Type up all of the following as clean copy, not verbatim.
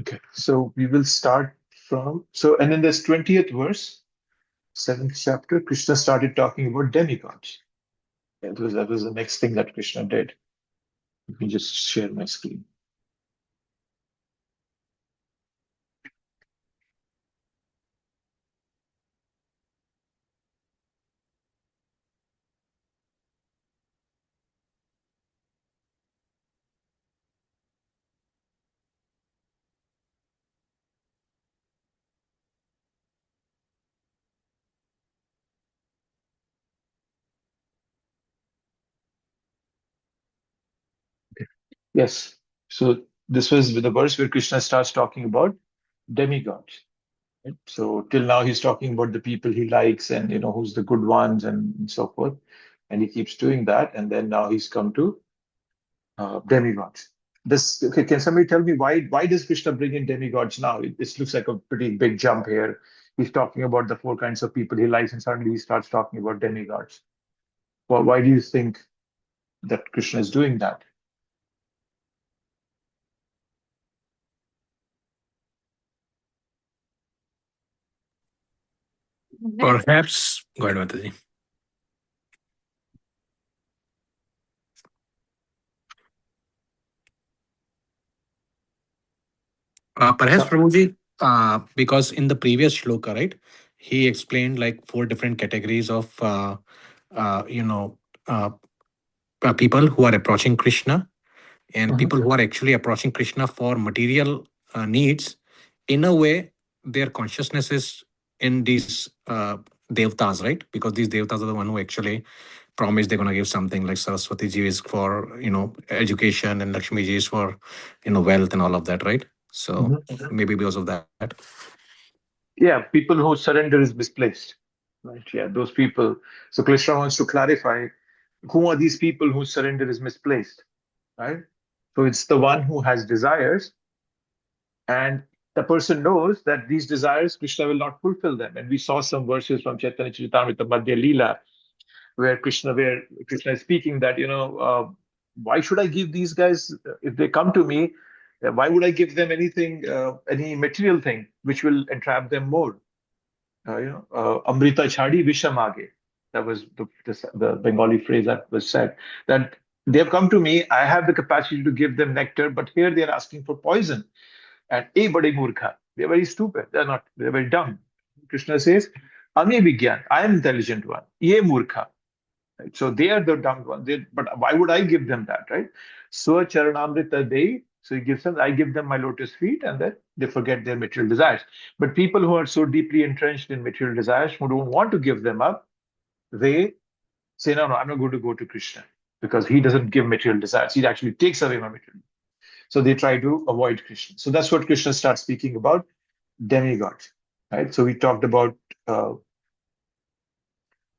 Okay, so we will start from, and in this 20th verse, 7th chapter, Krishna started talking about demigods. That was the next thing that Krishna did. Let me just share my screen. Yes. So this was the verse where Krishna starts talking about demigods. Right? So till now he's talking about the people he likes and who's the good ones and so forth. And he keeps doing that. And then now he's come to demigods. Okay, can somebody tell me why does Krishna bring in demigods now? This looks like a pretty big jump here. He's talking about the four kinds of people he likes, and suddenly he starts talking about demigods. Well, why do you think that Krishna is doing that? Perhaps, go ahead, Mataji. Perhaps, So, Prabhuji, because in the previous shloka, right, he explained like four different categories of, uh, you know, uh, people who are approaching Krishna and Mhm. people who are actually approaching Krishna for material needs. In a way, their consciousness is in these devtas, right? Because these devtas are the one who actually promise they're going to give something, like Saraswati ji is for education and Lakshmi ji is for wealth and all of that, right? So Mhm. maybe because of that. Yeah, people whose surrender is misplaced. Right. Yeah, those people. So Krishna wants to clarify who are these people whose surrender is misplaced, right? So it's the one who has desires, and the person knows that these desires, Krishna will not fulfill them. And we saw some verses from Chaitanya Charitamrita Madhya Leela, where Krishna is speaking that, why should I give these guys, if they come to me, why would I give them anything, any material thing, which will entrap them more? Amrita chhadi visham aage. That was the Bengali phrase that was said. That they have come to me, I have the capacity to give them nectar, but here they are asking for poison. And a bade murkha. They're very stupid. They're very dumb. Krishna says, Ame vigyan, I am intelligent one. Ye murkha. Right? So they are the dumb ones. But why would I give them that, right? Swa charanamrita they. So he gives them, I give them my lotus feet, and then they forget their material desires. But people who are so deeply entrenched in material desires, who don't want to give them up, they say, no, I'm not going to go to Krishna because he doesn't give material desires. He actually takes away my material. So they try to avoid Krishna. So that's what Krishna starts speaking about demigods, right? So we talked about uh,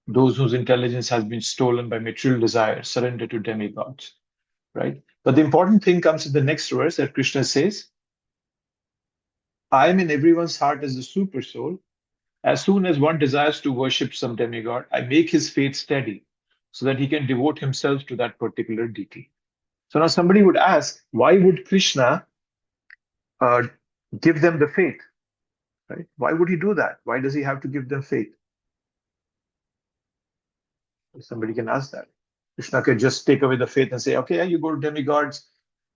those whose intelligence has been stolen by material desire, surrender to demigods, right? But the important thing comes in the next verse that Krishna says, I am in everyone's heart as the super soul. As soon as one desires to worship some demigod, I make his faith steady so that he can devote himself to that particular deity. So now somebody would ask, why would Krishna uh, give them the faith, right? Why would he do that? Why does he have to give them faith? Somebody can ask that. Krishna could just take away the faith and say, okay, you go to demigods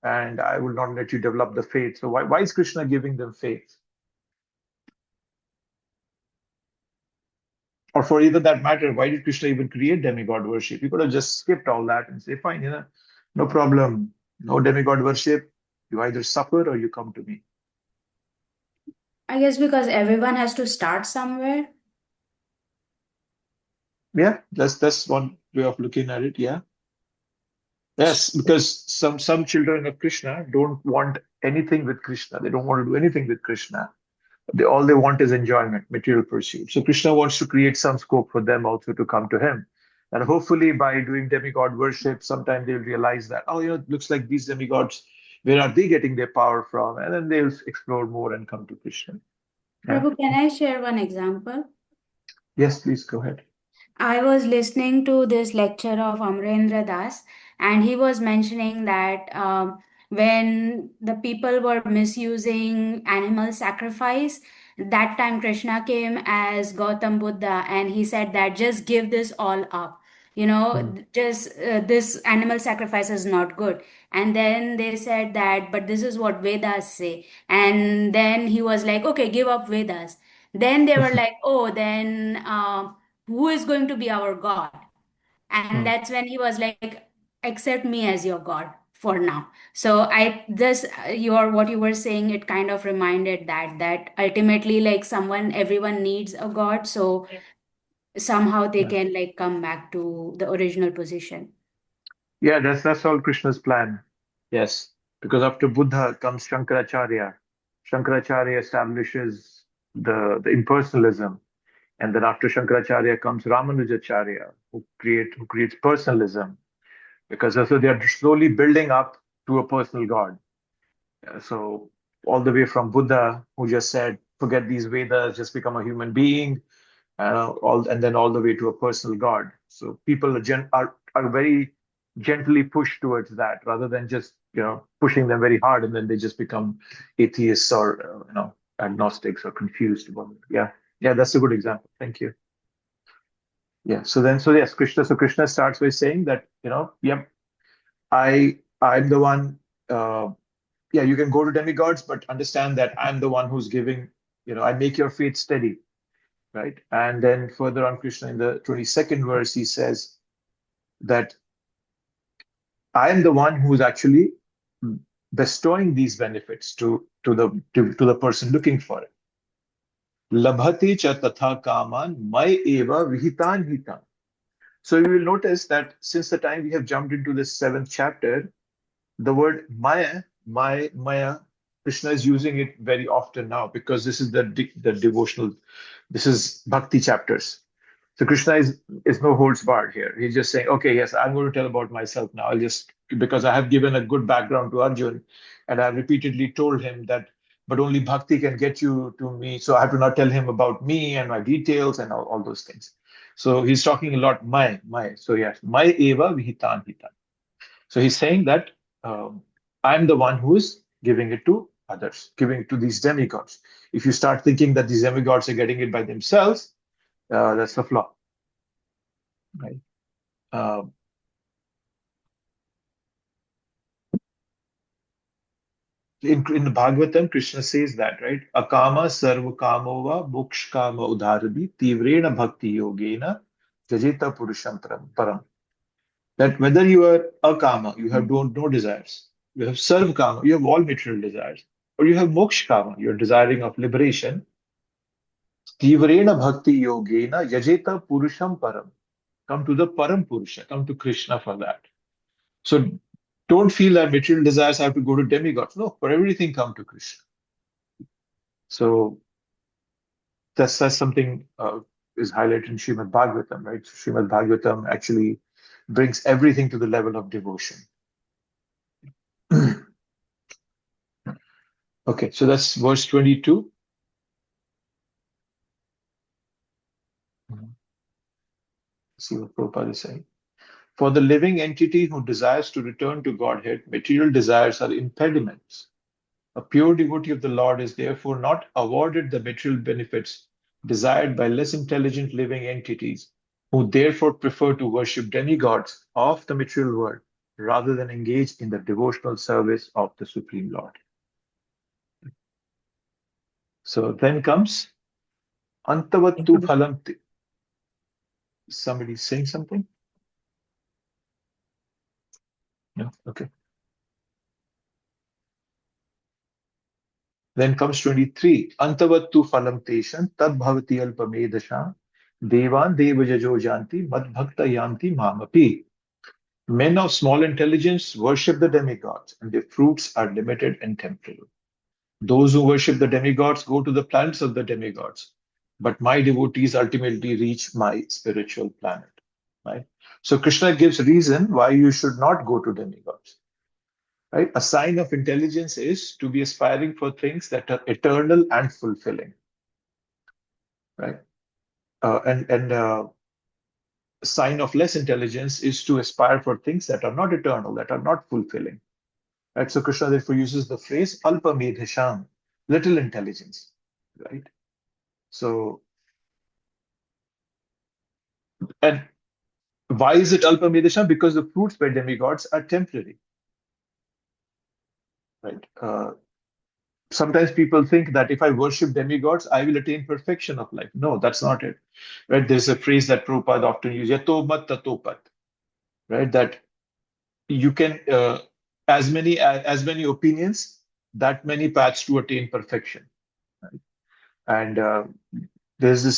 and I will not let you develop the faith. So why is Krishna giving them faith? Or for either that matter, why did Krishna even create demigod worship? He could have just skipped all that and say, fine, no problem, no demigod worship. You either suffer or you come to me. I guess because everyone has to start somewhere. Yeah, that's one way of looking at it. Yeah. Yes, because some children of Krishna don't want anything with Krishna. They don't want to do anything with Krishna. All they want is enjoyment, material pursuit. So Krishna wants to create some scope for them also to come to him. And hopefully by doing demigod worship, sometime they'll realize that, oh, it looks like these demigods, where are they getting their power from? And then they'll explore more and come to Krishna. Yeah. Prabhu, can I share one example? Yes, please go ahead. I was listening to this lecture of Amrendra Das, and he was mentioning that when the people were misusing animal sacrifice, that time Krishna came as Gautam Buddha and he said that just give this all up. Just this animal sacrifice is not good. And then they said that, but this is what Vedas say. And then he was like, okay, give up Vedas. Then they were like, oh, then who is going to be our God? And Hmm. that's when he was like, accept me as your God for now. So I this your what you were saying, it kind of reminded that ultimately, like, everyone needs a God, so somehow they Yeah. can like come back to the original position. Yeah, that's all Krishna's plan. Yes, because after Buddha comes Shankaracharya. Shankaracharya establishes the impersonalism, and then after Shankaracharya comes Ramanujacharya, who creates personalism. Because so they are slowly building up to a personal God. So all the way from Buddha, who just said, forget these Vedas, just become a human being, and then all the way to a personal God. So people are very gently pushed towards that, rather than just pushing them very hard, and then they just become atheists or agnostics or confused about it. Yeah, yeah, that's a good example. Thank you. Yeah. So yes, Krishna. So Krishna starts by saying that yeah, I'm the one. Yeah, you can go to demigods, but understand that I'm the one who's giving. I make your faith steady, right? And then further on, Krishna in the 22nd verse, he says that I am the one who's actually bestowing these benefits to the person looking for it. Labhati cha tatha kaman mai eva vihitan hitam. So you will notice that since the time we have jumped into this seventh chapter, the word Maya, Krishna is using it very often now because this is the devotional, this is bhakti chapters. So Krishna is no holds barred here. He's just saying, okay, yes, I'm going to tell about myself now. I'll just because I have given a good background to Arjun, and I've repeatedly told him that, but only bhakti can get you to me. So I have to not tell him about me and my details and all those things. So he's talking a lot, my. So yes, my eva vihitan hitan. So he's saying that I'm the one who's giving it to others, giving it to these demigods. If you start thinking that these demigods are getting it by themselves, that's the flaw, right? Uh, in the Bhagavatam, Krishna says that, right? Akama sarva kamova moksh kama udharabhi tivrena bhakti yogena jajeta purusham param. That whether you are a kama, you have no desires, you have sarva kama, you have all material desires, or you have moksha kama, you're desiring of liberation. Tivrena bhakti yogena yajeta purusham param. Come to the param purusha, come to Krishna for that. So don't feel that material desires have to go to demigods. No, for everything come to Krishna. So that's something is highlighted in Srimad Bhagavatam, right? So Srimad Bhagavatam actually brings everything to the level of devotion. Okay, so that's verse 22. See what Prabhupada is saying. For the living entity who desires to return to Godhead, material desires are impediments. A pure devotee of the Lord is therefore not awarded the material benefits desired by less intelligent living entities, who therefore prefer to worship demigods of the material world rather than engage in the devotional service of the Supreme Lord. So then comes Antavattu Phalam. Somebody saying something? No? Okay. Then comes 23. Antavattu phalam teshan tad bhavati alpamedasha devan devajajo janti mad bhakta yanti mamapi. Men of small intelligence worship the demigods, and their fruits are limited and temporal. Those who worship the demigods go to the planets of the demigods, but my devotees ultimately reach my spiritual planet. Right? So Krishna gives reason why you should not go to demigods. Right? A sign of intelligence is to be aspiring for things that are eternal and fulfilling. Right? And a sign of less intelligence is to aspire for things that are not eternal, that are not fulfilling. Right? So Krishna therefore uses the phrase alpa medhasham, little intelligence. Right? So, and why is it alpa medhasham? Because the fruits by demigods are temporary. Right? Sometimes people think that if I worship demigods, I will attain perfection of life. No, that's not it. Right? There's a phrase that Prabhupada often uses, yato mat tato pat. Right? That you can as many opinions, that many paths to attain perfection. Right? And there's a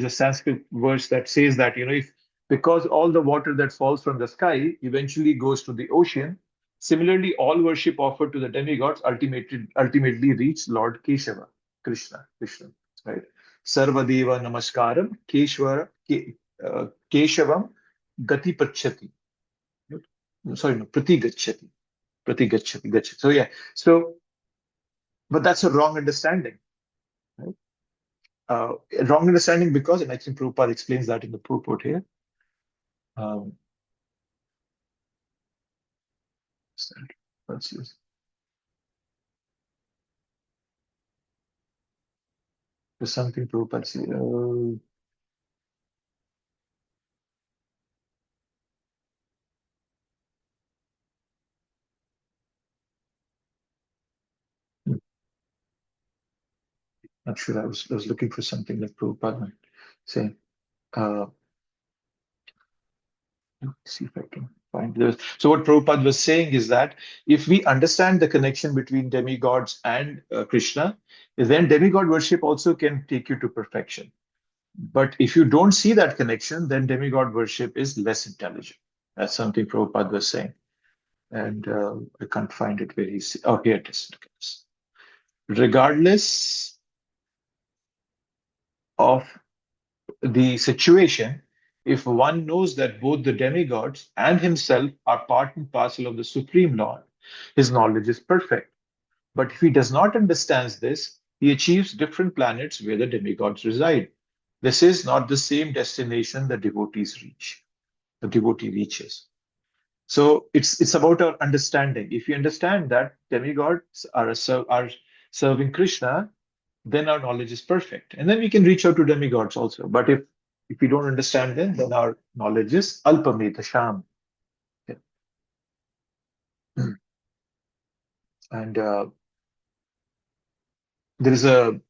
Sanskrit verse that says that if because all the water that falls from the sky eventually goes to the ocean, similarly all worship offered to the demigods ultimately reach Lord Keshava, Krishna, right? Sarvadeva Namaskaram Keshavam Gati Pachati. Sorry, no, Prati Gachati. Gachati. So yeah, but that's a wrong understanding. Right? Wrong understanding because, and I think Prabhupada explains that in the purport here. Let's see. There's something Prabhupada says. Not sure. I was looking for something that Prabhupada might say. Let's see if I can find this. So what Prabhupada was saying is that if we understand the connection between demigods and Krishna, then demigod worship also can take you to perfection. But if you don't see that connection, then demigod worship is less intelligent. That's something Prabhupada was saying. And I can't find it where he's. Oh, here it is. Regardless of the situation, if one knows that both the demigods and himself are part and parcel of the Supreme Lord, his knowledge is perfect. But if he does not understand this, he achieves different planets where the demigods reside. This is not the same destination the devotees reach. The devotee reaches. So it's about our understanding. If you understand that demigods are serving Krishna, then our knowledge is perfect. And then we can reach out to demigods also. But if we don't understand them, then our knowledge is alpamedhasham. Okay. And there is a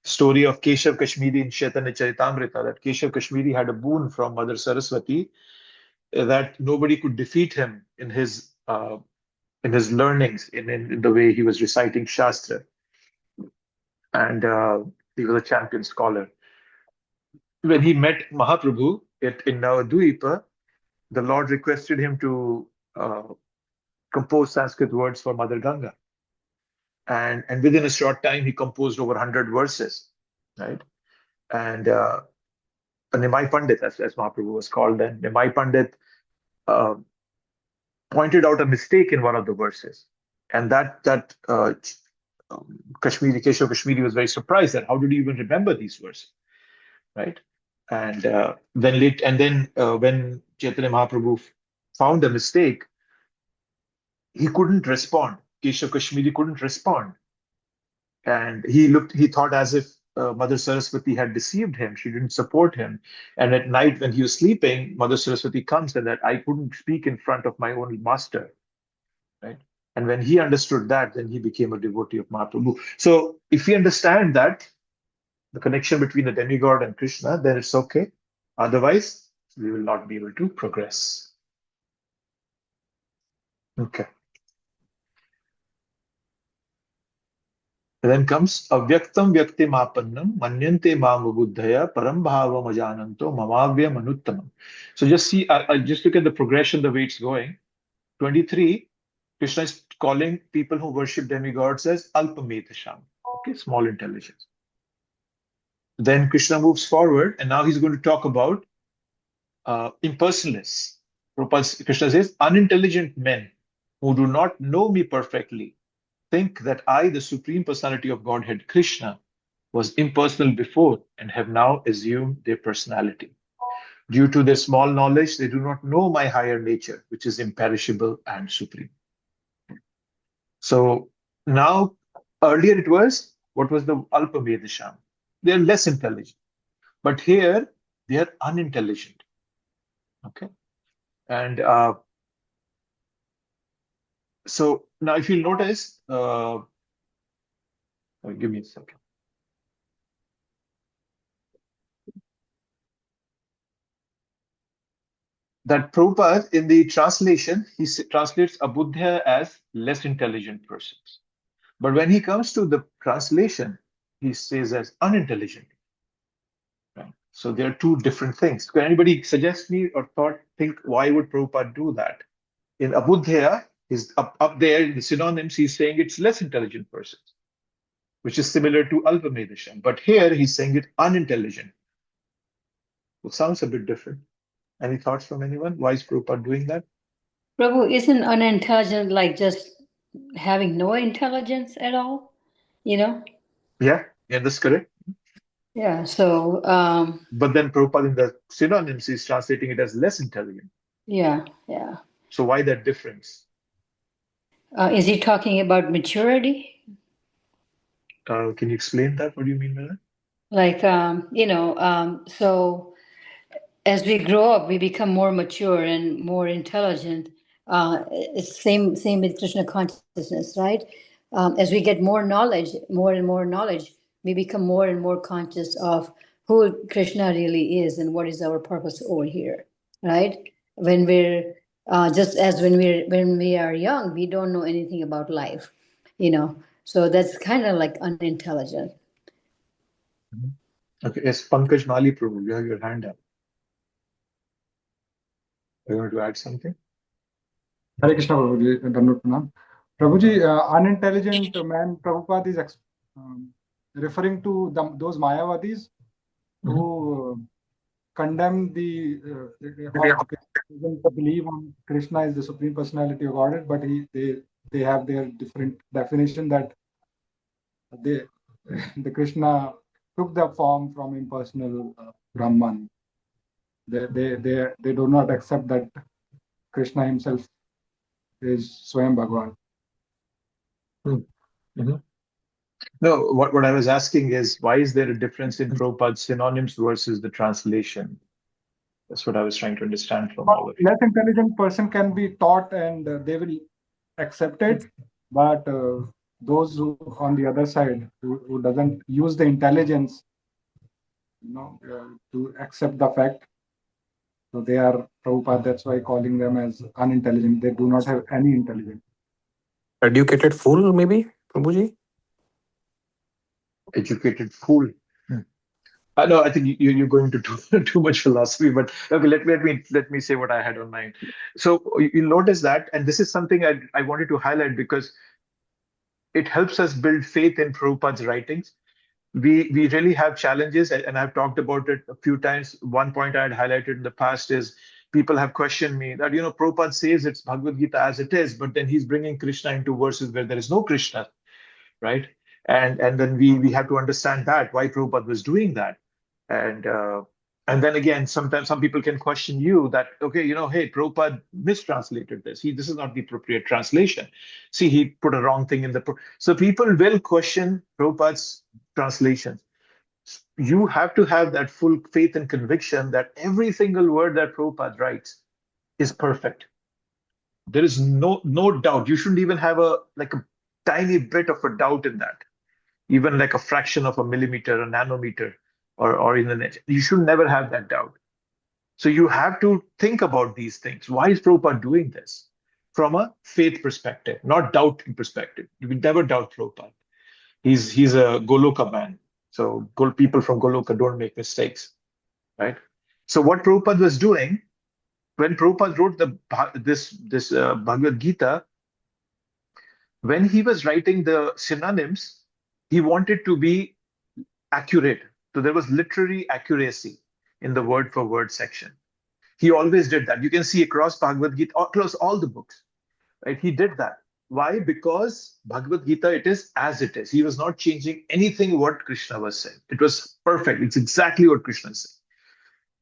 story of Keshav Kashmiri in Chaitanya Charitamrita that Keshav Kashmiri had a boon from Mother Saraswati that nobody could defeat him in his learnings, in the way he was reciting Shastra. And he was a champion scholar. When he met Mahaprabhu in Navadvipa, the Lord requested him to compose Sanskrit words for Mother Ganga. And within a short time, he composed over 100 verses, right? And Nimai Pandit, as Mahaprabhu was called then, Nimai Pandit pointed out a mistake in one of the verses. And Keshav Kashmiri was very surprised that how did he even remember these verses, right? And then when Chaitanya Mahaprabhu found a mistake, he couldn't respond. Keshav Kashmiri couldn't respond, and he thought as if Mother Saraswati had deceived him. She didn't support him. And at night when he was sleeping, Mother Saraswati comes and that I couldn't speak in front of my own master, right? And when he understood that, then he became a devotee of Mahaprabhu. So if we understand that, the connection between the demigod and Krishna, then it's okay. Otherwise, we will not be able to progress. Okay. And then comes avyaktam vyaktimapannam manyante buddhaya param bhavam ajananto mamavyam anuttamam. So just see, I'll just look at the progression, the way it's going. 23, Krishna is calling people who worship demigods as alpamedhasham, okay, small intelligence. Then Krishna moves forward, and now he's going to talk about impersonalists. Krishna says, unintelligent men who do not know me perfectly think that I, the Supreme Personality of Godhead, Krishna, was impersonal before and have now assumed their personality. Due to their small knowledge, they do not know my higher nature, which is imperishable and supreme. So now, earlier it was, what was the Alpamedisham? They're less intelligent. But here, they are unintelligent. Okay. And so now if you notice, give me a second. That Prabhupada, in the translation, he translates Abudhya as less intelligent persons. But when he comes to the translation, he says as unintelligent. Right? So there are two different things. Can anybody suggest me or think why would Prabhupada do that? In Abudhya, is up there in the synonyms, he's saying it's less intelligent persons, which is similar to Alpamedisham. But here he's saying it unintelligent. It sounds a bit different. Any thoughts from anyone? Why is Prabhupada doing that? Prabhu, isn't unintelligent like just having no intelligence at all? Yeah, that's correct. Yeah, so but then Prabhupada in the synonyms is translating it as less intelligent. Yeah. So why that difference? Is he talking about maturity? Can you explain that? What do you mean by that? Like, so as we grow up, we become more mature and more intelligent. It's same with Krishna consciousness, right? As we get more knowledge, more and more knowledge, we become more and more conscious of who Krishna really is and what is our purpose over here, right? When we're just as when we are young, we don't know anything about life, So that's kind of like unintelligent. Okay, yes, Pankaj Mali Prabhu, you have your hand up. Are you going to add something? Hare Krishna Prabhuji, Dandot Pranam. Prabhuji, unintelligent man, Prabhupada is referring to those Mayavadis who condemn the believe on Krishna is the Supreme Personality of Godhead, but they have their different definition that the Krishna took the form from impersonal Brahman. They do not accept that Krishna himself is Swayam Bhagavan. No, what I was asking is, why is there a difference in Prabhupada's synonyms versus the translation? That's what I was trying to understand from all of you. Less intelligent person can be taught and they will accept it, but those who on the other side who doesn't use the intelligence, to accept the fact, so they are Prabhupada. That's why calling them as unintelligent. They do not have any intelligence. Educated fool, maybe, Prabhuji? Educated fool. No, I think you're going to too much philosophy, but okay, let me say what I had on mind. So you'll notice that, and this is something I wanted to highlight because it helps us build faith in Prabhupada's writings. We really have challenges, and I've talked about it a few times. One point I had highlighted in the past is people have questioned me that, Prabhupada says it's Bhagavad Gita as it is, but then he's bringing Krishna into verses where there is no Krishna, right? And then we have to understand that, why Prabhupada was doing that. And then again, sometimes some people can question you that, okay, hey, Prabhupada mistranslated this. This is not the appropriate translation. See, he put a wrong thing in so people will question Prabhupada's translations. You have to have that full faith and conviction that every single word that Prabhupada writes is perfect. There is no doubt. You shouldn't even have a tiny bit of a doubt in that, even like a fraction of a millimeter, a nanometer, or in the net. You should never have that doubt. So you have to think about these things. Why is Prabhupada doing this? From a faith perspective, not doubting perspective. You will never doubt Prabhupada. He's a Goloka man. So people from Goloka don't make mistakes, right? So what Prabhupada was doing, when Prabhupada wrote this Bhagavad Gita, when he was writing the synonyms, he wanted to be accurate. So there was literary accuracy in the word for word section. He always did that. You can see across Bhagavad Gita, across all the books, right? He did that. Why? Because Bhagavad Gita, it is as it is. He was not changing anything what Krishna was saying. It was perfect. It's exactly what Krishna said.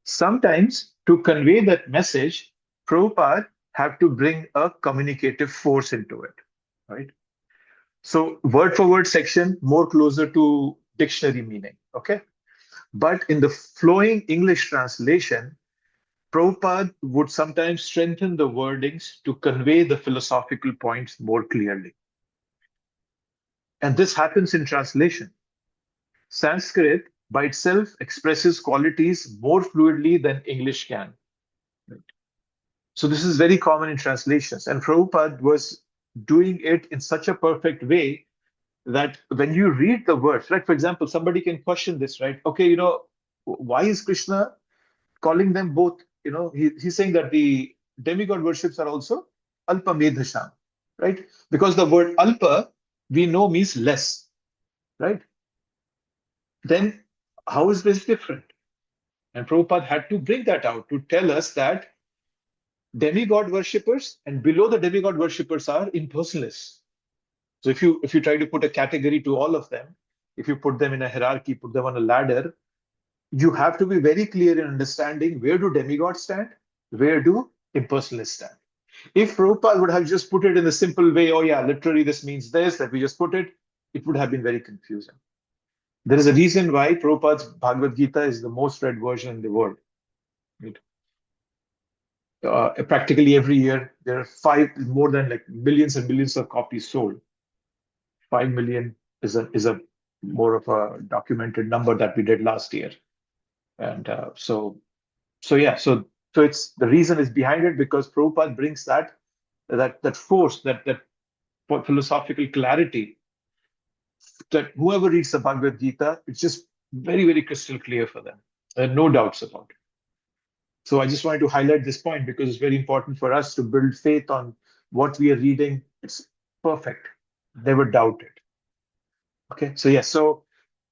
Sometimes to convey that message, Prabhupada have to bring a communicative force into it, right? So word for word section, more closer to dictionary meaning. Okay. But in the flowing English translation, Prabhupada would sometimes strengthen the wordings to convey the philosophical points more clearly. And this happens in translation. Sanskrit by itself expresses qualities more fluidly than English can. Right? So this is very common in translations. And Prabhupada was doing it in such a perfect way that when you read the words, right? For example, somebody can question this, right? Okay, why is Krishna calling them both? He's saying that the demigod worships are also alpa medhasham, right? Because the word alpa we know means less, right? Then how is this different? And Prabhupada had to bring that out to tell us that demigod worshippers and below the demigod worshippers are impersonalists. So if you try to put a category to all of them, if you put them in a hierarchy, put them on a ladder, you have to be very clear in understanding where do demigods stand, where do impersonalists stand. If Prabhupada would have just put it in a simple way, oh yeah, literally this means this, that we just put it, it would have been very confusing. There is a reason why Prabhupada's Bhagavad Gita is the most read version in the world. Right? Practically every year, there are more than like millions and millions of copies sold. 5 million is a more of a documented number that we did last year. And so it's the reason is behind it because Prabhupada brings that force, that philosophical clarity that whoever reads the Bhagavad Gita, it's just very, very crystal clear for them. No doubts about it. So I just wanted to highlight this point because it's very important for us to build faith on what we are reading. It's perfect. Never doubt it. Okay, so yes, so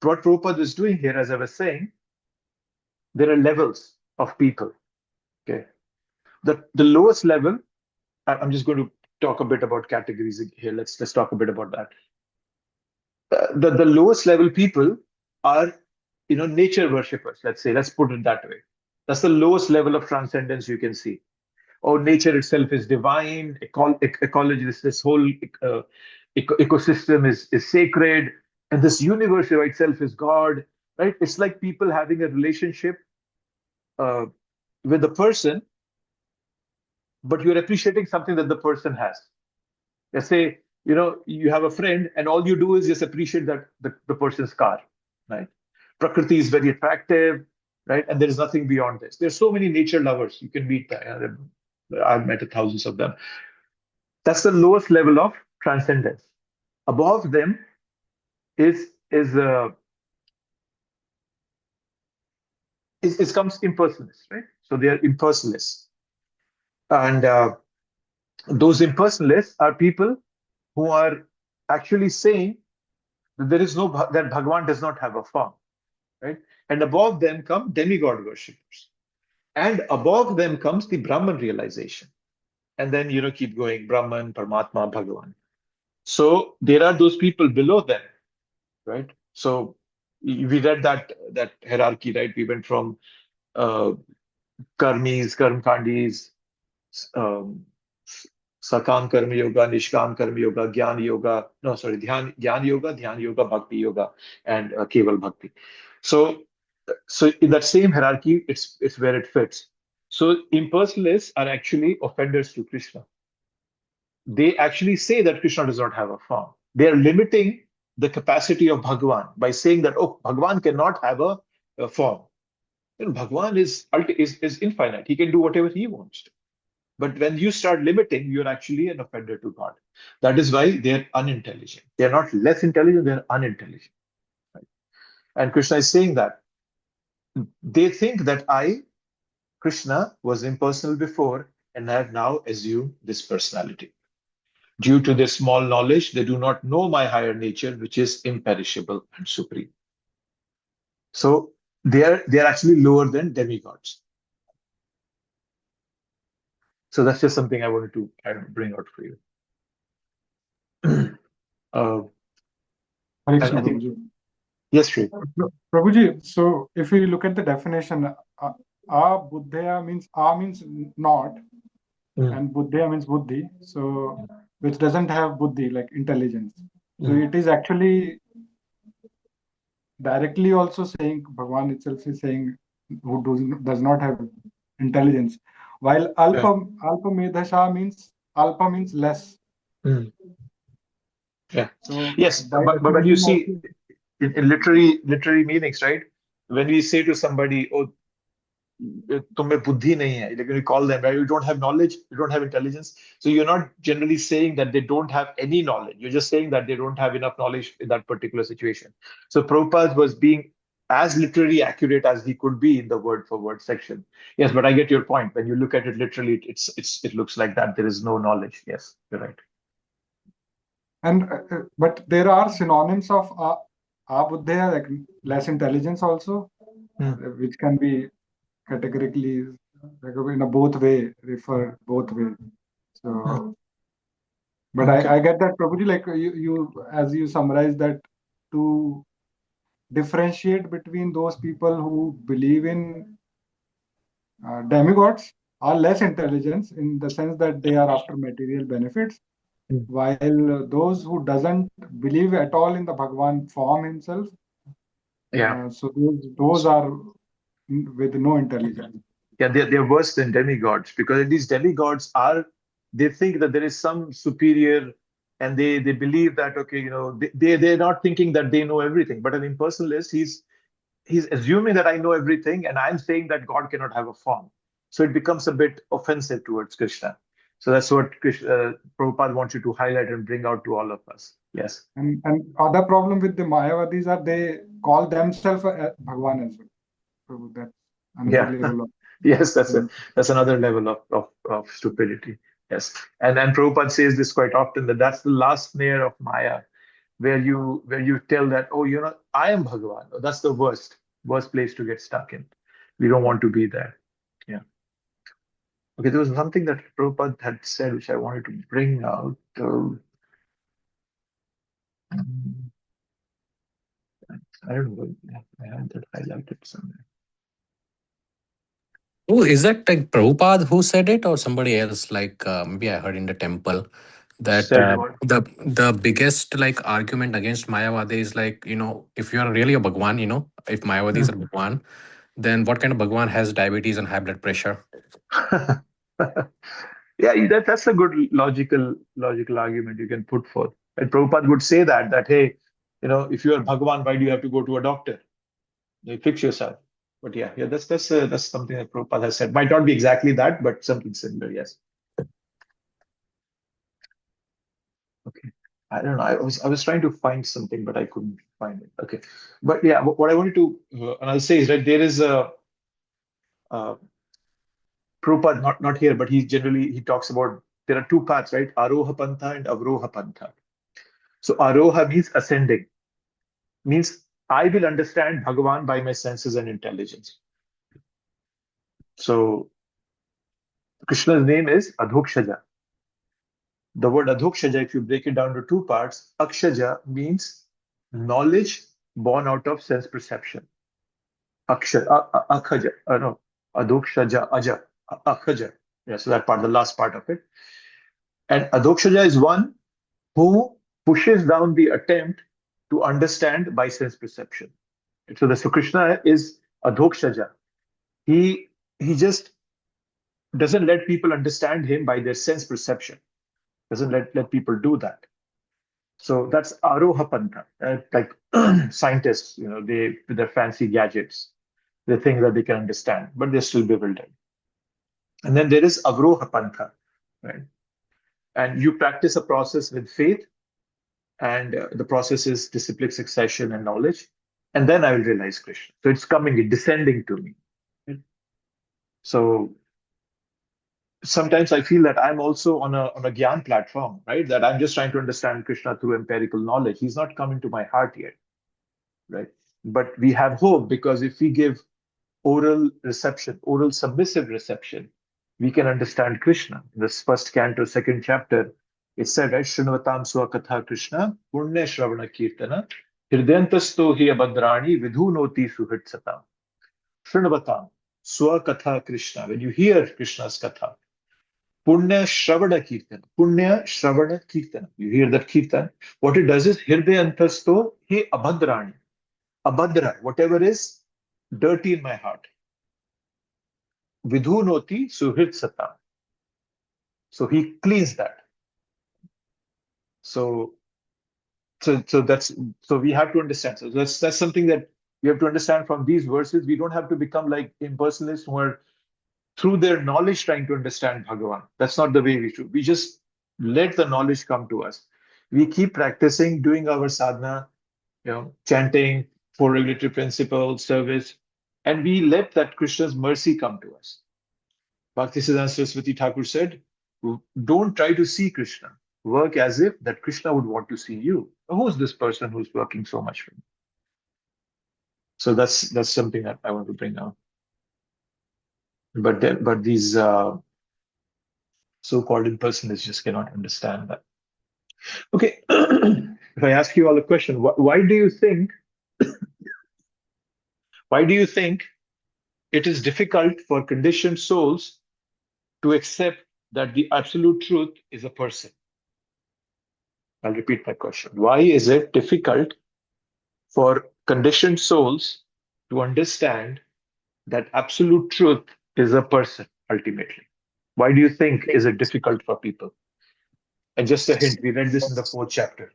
what Prabhupada is doing here, as I was saying, there are levels of people. Okay, the lowest level, I'm just going to talk a bit about categories here. Let's talk a bit about that. The lowest level people are, nature worshippers. Let's put it that way. That's the lowest level of transcendence you can see. Or nature itself is divine. Ecology, this whole ecosystem is sacred, and this universe by itself is God. Right? It's like people having a relationship with a person, but you're appreciating something that the person has. Let's say, you have a friend and all you do is just appreciate that the person's car, right? Prakriti is very attractive, right? And there is nothing beyond this. There's so many nature lovers. You can meet, I've met thousands of them. That's the lowest level of transcendence. Above them comes impersonalists, right? So they are impersonalists. And those impersonalists are people who are actually saying that that Bhagwan does not have a form, right? And above them come demigod worshippers, and above them comes the Brahman realization, and then keep going, Brahman, Paramatma, Bhagavan. So there are those people below them, right? So we read that hierarchy, right? We went from karmis, karmkandis, Sakam Karma Yoga, Nishkam Karma Yoga, Dhyan Yoga, Bhakti Yoga, and Keval Bhakti. So in that same hierarchy, it's where it fits. So impersonalists are actually offenders to Krishna. They actually say that Krishna does not have a form. They are limiting the capacity of Bhagavan by saying that, Bhagavan cannot have a form. Bhagavan is infinite. He can do whatever he wants to. But when you start limiting, you're actually an offender to God. That is why they're unintelligent. They're not less intelligent, they're unintelligent. Right? And Krishna is saying that. They think that Krishna, was impersonal before and I have now assumed this personality. Due to their small knowledge, they do not know my higher nature, which is imperishable and supreme. So they are actually lower than demigods. So that's just something I wanted to bring out for you. Yes, Sri. Prabhuji, so if we look at the definition, buddhaya means not, and buddhaya means buddhi, so which doesn't have buddhi, like intelligence. So it is actually directly also saying, Bhagavan itself is saying, who does not have intelligence. While alpa medhasha means less. Mm. Yeah. So Yes, by but when you definition see also, in literary meanings, right? When we say to somebody, "Oh, तुम्हें बुद्धि नहीं है," like when you call them, right? You don't have knowledge, you don't have intelligence. So you're not generally saying that they don't have any knowledge. You're just saying that they don't have enough knowledge in that particular situation. So Prabhupada was being as literally accurate as he could be in the word for word section. Yes, but I get your point. When you look at it literally, it looks like that there is no knowledge. Yes, you're right. and but there are synonyms of abuddhaya, like less intelligence also, which can be categorically like in a both way, refer both way. So, but Okay. I get that, Prabhuji, like you as you summarize that, to differentiate between those people who believe in demigods are less intelligence in the sense that they are after material benefits, while those who doesn't believe at all in the Bhagavan form himself, so those are with no intelligence. Yeah, they're worse than demigods, because these demigods they think that there is some superior, and they believe that, okay, they're not thinking that they know everything. But an impersonalist, he's assuming that I know everything, and I'm saying that God cannot have a form. So it becomes a bit offensive towards Krishna. So that's what Prabhupada wants you to highlight and bring out to all of us. Yes. And other problem with the Mayavadis are they call themselves Bhagavan as well. So that's another level of yes, that's another level of stupidity. Yes, and Prabhupada says this quite often, that that's the last snare of Maya, where you tell that, oh, I am Bhagavan. Oh, that's the worst place to get stuck in. We don't want to be there. Yeah. Okay, there was something that Prabhupada had said which I wanted to bring out. I don't know. I had that highlighted somewhere. Oh, is that like Prabhupada who said it, or somebody else? Like maybe I heard in the temple that Said what? the biggest like argument against Mayavadi is like, if you are really a Bhagwan, if Mayavadis are Bhagwan, then what kind of Bhagwan has diabetes and high blood pressure? Yeah, that's a good logical argument you can put forth. And Prabhupada would say that hey, if you are Bhagavan, why do you have to go to a doctor? You fix yourself. But yeah, that's something that Prabhupada has said. Might not be exactly that, but something similar. Yes. Okay. I don't know. I was trying to find something, but I couldn't find it. Okay. But yeah, what I wanted to and I'll say is that there is a Prabhupada, not here, but he talks about there are two paths, right? Aroha Pantha and Avroha Pantha. So Aroha means ascending, means I will understand Bhagavan by my senses and intelligence. So Krishna's name is Adhokshaja. The word Adhokshaja, if you break it down to two parts, Akshaja means knowledge born out of sense perception. Akhaja, no, Adhokshaja, Aja, Akhaja. Yeah, so that part, the last part of it. And Adhokshaja is one who pushes down the attempt to understand by sense perception. So Krishna is Adhokshaja. He just doesn't let people understand him by their sense perception. Doesn't let people do that. So that's Aroha Pantha. Like scientists, they with their fancy gadgets, they think that they can understand, but they're still bewildered. And then there is Avroha Pantha, right? And you practice a process with faith, and the process is disciplic succession and knowledge, and then I will realize Krishna. So it's descending to me. Right? So sometimes I feel that I'm also on a Gyan platform, right? That I'm just trying to understand Krishna through empirical knowledge. He's not coming to my heart yet, right? But we have hope, because if we give oral submissive reception, we can understand Krishna. In this first canto, second chapter, it said, right, Shrunvatam Swakatha Krishna, Punya Shravana Kirtana, Hridyantasto hi abhadrani vidhunoti Punya Shravana Kirtan. Punya Shravana Kirtan. You hear that Kirtan? What it does is Hirde Antasto He Abhadrani. Abhadra, whatever is dirty in my heart. Vidhunoti Suhrit Sata. So he cleans that. So we have to understand. So that's something that we have to understand from these verses. We don't have to become like impersonalists who are through their knowledge trying to understand Bhagavan. That's not the way we should. We just let the knowledge come to us. We keep practicing, doing our sadhana, chanting, four regulatory principles, service, and we let that Krishna's mercy come to us. Bhaktisiddhanta Saraswati Thakur said, don't try to see Krishna. Work as if that Krishna would want to see you. Who's this person who's working so much for me? So that's something that I want to bring out. But these so-called impersonalists just cannot understand that. Okay, if I ask you all a question, why do you think it is difficult for conditioned souls to accept that the absolute truth is a person? I'll repeat my question. Why is it difficult for conditioned souls to understand that absolute truth is a person ultimately? Why do you think is it difficult for people? And just a hint, we read this in the 4th chapter.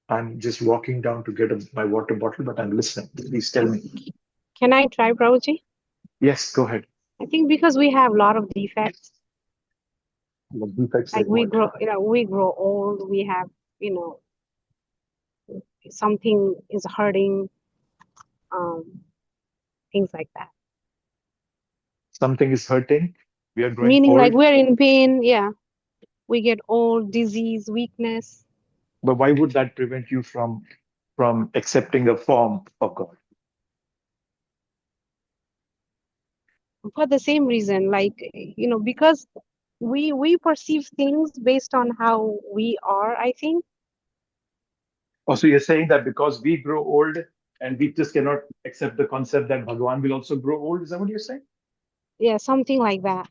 I'm just walking down to get my water bottle, but I'm listening. Please tell me. Can I try, Prabhuji? Yes, go ahead. I think because we have a lot of defects. What defects Like we grow old, we have, something is hurting, things like that. Something is hurting. We are growing Meaning old. like we're in pain, yeah. We get old, disease, weakness. But why would that prevent you from accepting a form of God? For the same reason, like, because we perceive things based on how we are, I think. Oh, so you're saying that because we grow old and we just cannot accept the concept that Bhagavan will also grow old? Is that what you're saying? Yeah, something like that.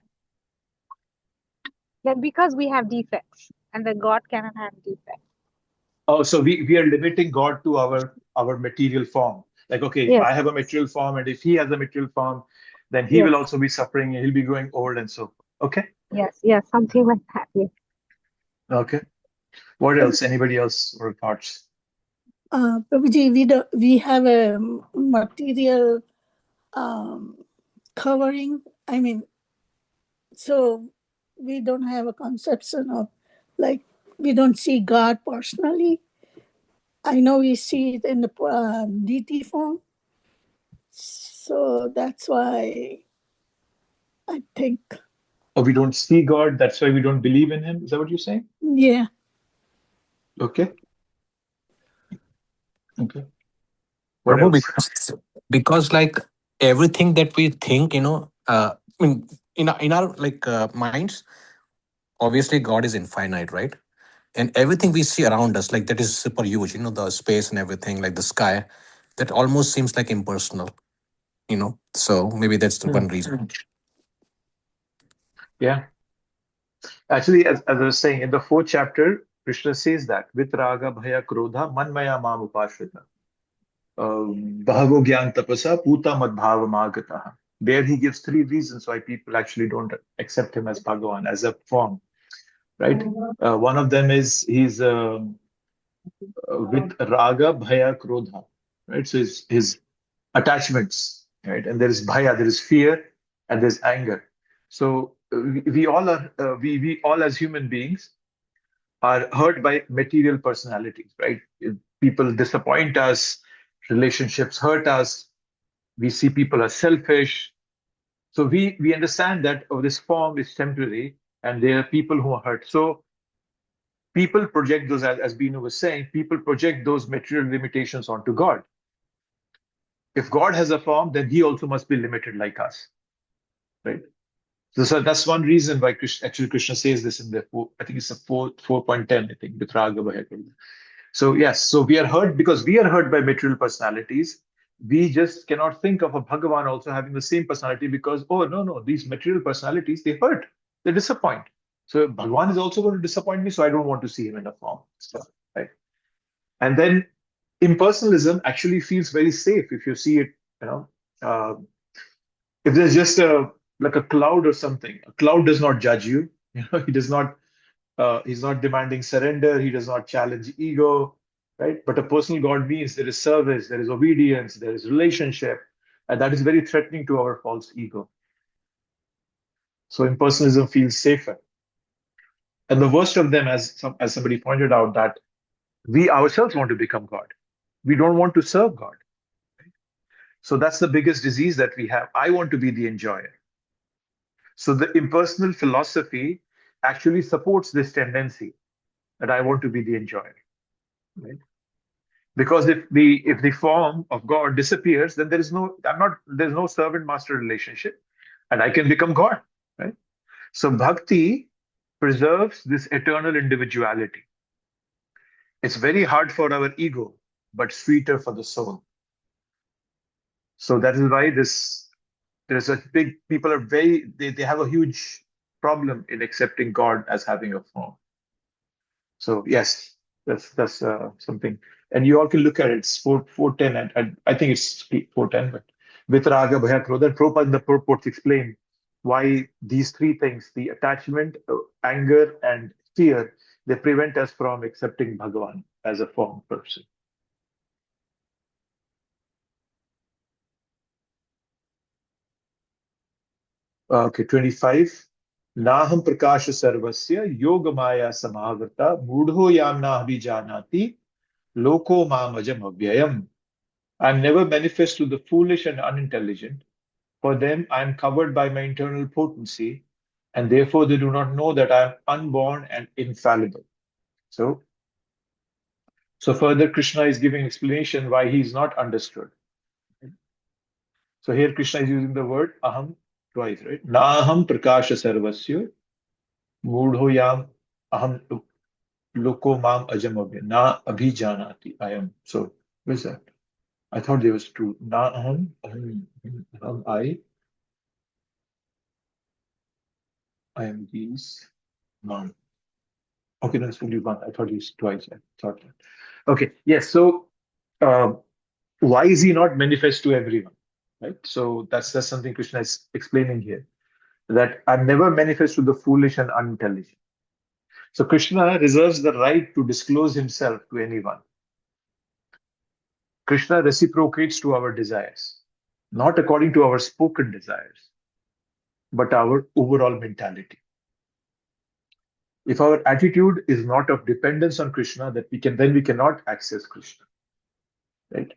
That because we have defects and that God cannot have defects. Oh, so we are limiting God to our material form. Like, okay, Yes. I have a material form, and if he has a material form, then he will also be suffering and he'll be growing old and so. Okay? Yes, something like that. Yes. Okay. What else? Anybody else or thoughts? Prabhuji, we have a material covering. I mean, so we don't have a conception of, like, we don't see God personally. I know we see it in the deity form. So that's why I think. Oh, we don't see God, that's why we don't believe in him? Is that what you're saying? Yeah. Okay. Okay. What Prabhu, else? because like everything that we think, in our like minds, obviously God is infinite, right? And everything we see around us, like that is super huge, the space and everything, like the sky, that almost seems like impersonal, so maybe that's the one reason. Yeah. Actually, as I was saying, in the 4th chapter, Krishna says that with raga bhaya krodha manmaya mam upashrita. Bahavo gyan tapasa puta madbhava magataha. There he gives 3 reasons why people actually don't accept him as Bhagavan, as a form. Right? One of them is he's with raga bhaya krodha. Right? So his attachments. Right? And there is bhaya, there is fear, and there's anger. So we all are, we all as human beings are hurt by material personalities, right? People disappoint us, relationships hurt us, we see people as selfish. So we understand that this form is temporary and there are people who are hurt. So people project those, as Binu was saying, people project those material limitations onto God. If God has a form, then he also must be limited like us, right? So that's one reason why Krishna says this in the, I think it's a 4.10, I think, with Raga Bhaya. So yes, so we are hurt because we are hurt by material personalities. we just cannot think of a Bhagavan also having the same personality because, oh, no, these material personalities, they hurt, they disappoint. So Bhagavan is also going to disappoint me, so I don't want to see him in a form. So, right? And then impersonalism actually feels very safe if you see it, uh, if there's just like a cloud or something, a cloud does not judge you. He does not. He's not demanding surrender. He does not challenge ego, right? But a personal God means there is service, there is obedience, there is relationship, and that is very threatening to our false ego. So impersonalism feels safer. And the worst of them, as somebody pointed out, that we ourselves want to become God. We don't want to serve God. So that's the biggest disease that we have. I want to be the enjoyer. So the impersonal philosophy actually supports this tendency that I want to be the enjoyer. Right? Because if the form of God disappears, then there's no servant master relationship, and I can become God. Right? So bhakti preserves this eternal individuality. It's very hard for our ego, but sweeter for the soul. So that is why there's a big people are they have a huge problem in accepting God as having a form. So yes, that's something, and you all can look at it. It's 410, and I think it's 410, but Vitraga, Bhaya, Krodha. Prabhupada in the purports explain why these three things, the attachment, anger, and fear, they prevent us from accepting Bhagavan as a form person. Okay, 25. Naham prakasha sarvasya yoga maya samavrata mudho yamna abhijanati loko mamajam avyayam. I am never manifest to the foolish and unintelligent. For them, I am covered by my internal potency, and therefore they do not know that I am unborn and infallible. So further, Krishna is giving explanation why he is not understood. So here Krishna is using the word aham twice, right? Naham prakasha sarvasya mudho yam aham loko mam ajam na abhijanati. I am. So where's that? I thought there was two. Na aham, I am these. Mam. Okay, that's only one. I thought it was twice. I thought that. Okay, yes. So why is he not manifest to everyone? Right. So that's something Krishna is explaining here. That I'm never manifest to the foolish and unintelligent. So Krishna reserves the right to disclose himself to anyone. Krishna reciprocates to our desires, not according to our spoken desires, but our overall mentality. If our attitude is not of dependence on Krishna, then we cannot access Krishna. Right?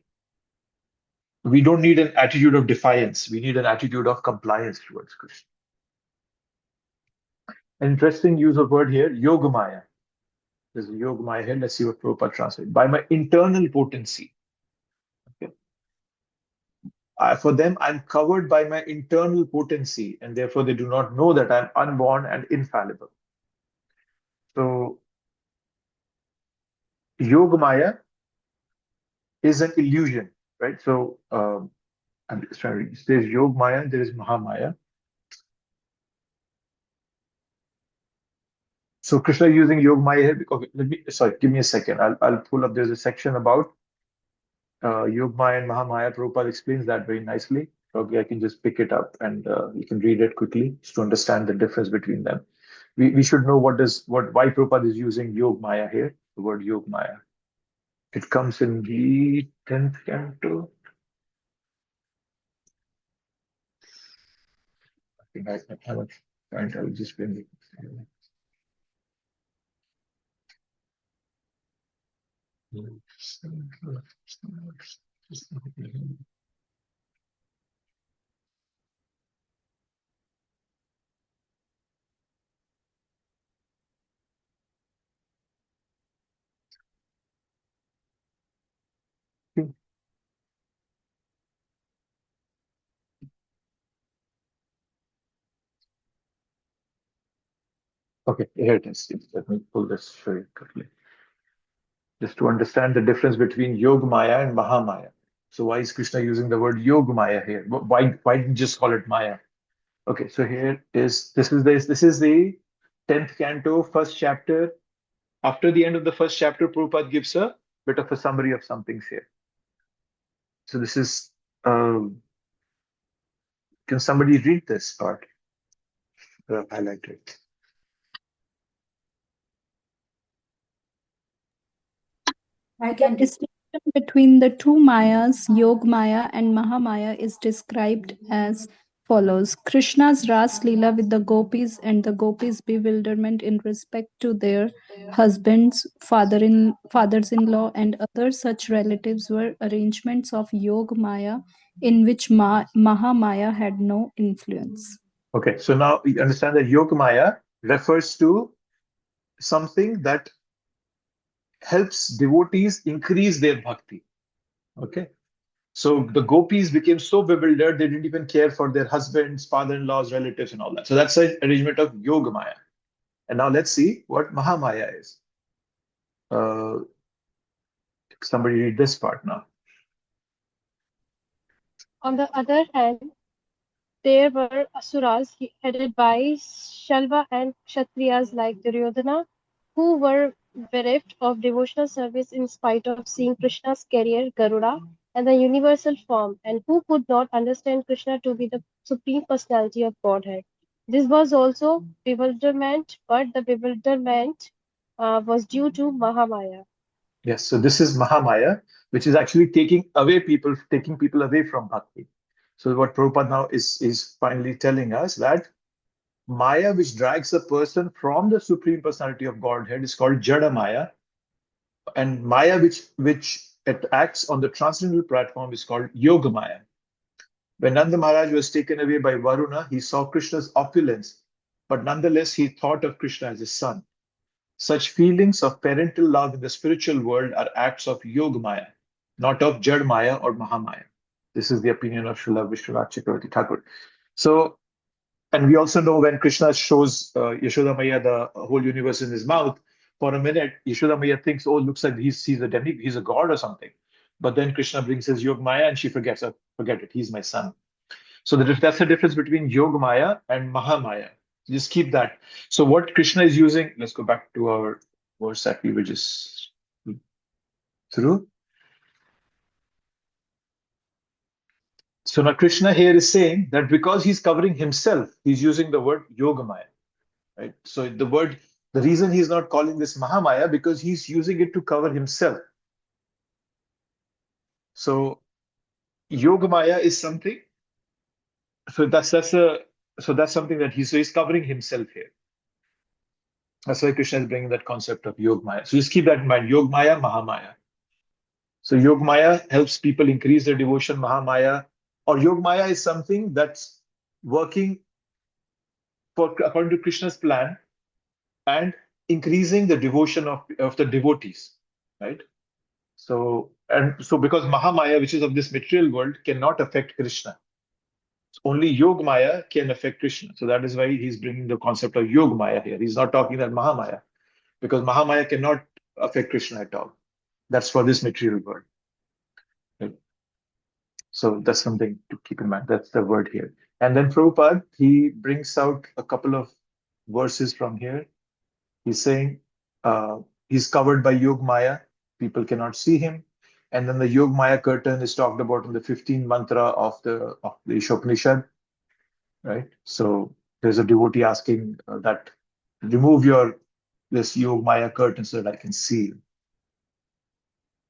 We don't need an attitude of defiance. We need an attitude of compliance towards Krishna. An interesting use of word here, yogamaya. There's a yogamaya here. Let's see what Prabhupada translates. By my internal potency. Okay. For them, I'm covered by my internal potency, and therefore they do not know that I'm unborn and infallible. So, yogamaya is an illusion, right? So, I'm just trying to read. There's yogamaya and there is mahamaya. So Krishna is using yogamaya here. Okay, give me a second. I'll pull up. There's a section about Yogamaya and Mahamaya. Prabhupada explains that very nicely. Probably I can just pick it up and you can read it quickly just to understand the difference between them. We should know why Prabhupada is using Yogamaya here, the word Yogamaya. It comes in the 10th canto. I think I have a point. I will just bring it. Okay, here it is. Let me pull this very quickly. Just to understand the difference between Yogamaya and Mahamaya. So why is Krishna using the word Yoga Maya here? Why didn't you just call it Maya? Okay, so here is this is the 10th canto, first chapter. After the end of the first chapter, Prabhupada gives a bit of a summary of some things here. So this is can somebody read this part? Highlighted. I can The distinction between the two Mayas, Yog Maya and Mahamaya, is described as follows. Krishna's Ras Leela with the gopis and the gopis' bewilderment in respect to their husbands, fathers-in-law, and other such relatives were arrangements of Yog Maya in which Mahamaya had no influence. Okay, so now you understand that Yoga Maya refers to something that helps devotees increase their bhakti. Okay, so the gopis became so bewildered they didn't even care for their husbands, father-in-laws, relatives, and all that. So that's an arrangement of Yoga Maya. And now let's see what Mahamaya is. Somebody read this part now. On the other hand, there were asuras headed by Shalva and Kshatriyas like Duryodhana, who were bereft of devotional service in spite of seeing Krishna's carrier Garuda and the universal form, and who could not understand Krishna to be the Supreme Personality of Godhead. This was also bewilderment, but the bewilderment was due to Mahamaya. Yes, so this is Mahamaya, which is actually taking people away from bhakti. So what Prabhupada now is finally telling us that Maya, which drags a person from the Supreme Personality of Godhead, is called Jada Maya, and Maya, which it acts on the transcendental platform, is called Yoga Maya. When Nanda Maharaj was taken away by Varuna, he saw Krishna's opulence, but nonetheless he thought of Krishna as his son. Such feelings of parental love in the spiritual world are acts of Yoga Maya, not of Jad Maya or Mahamaya. This is the opinion of Srila Vishwanath Chakravarti Thakur. So, and we also know when Krishna shows Yashoda Maya the whole universe in his mouth, for a minute, Yashoda Maya thinks, oh, looks like he's a god or something. But then Krishna brings his Yoga Maya and she forget it, he's my son. So that's the difference between Yoga Maya and Mahamaya. Just keep that. So what Krishna is using, let's go back to our verse that we were just through. So now Krishna here is saying that because he's covering himself, he's using the word Yogamaya, right? So the reason he's not calling this Mahamaya, because he's using it to cover himself. So Yogamaya is something. So that's something that he's covering himself here. That's why Krishna is bringing that concept of Yogamaya. So just keep that in mind. Yogamaya, Mahamaya. So Yogamaya helps people increase their devotion. Mahamaya or Yogamaya is something that's working according to Krishna's plan and increasing the devotion of the devotees, right? So because Mahamaya, which is of this material world, cannot affect Krishna. Only Yogamaya can affect Krishna. So that is why he's bringing the concept of Yogamaya here. He's not talking about Mahamaya, because Mahamaya cannot affect Krishna at all. That's for this material world. Right? So that's something to keep in mind. That's the word here. And then Prabhupada, he brings out a couple of verses from here. He's saying he's covered by Yog Maya. People cannot see him. And then the Yog Maya curtain is talked about in the 15th mantra of the Ishopanishad. Right? So there's a devotee asking that remove this Yog Maya curtain so that I can see you.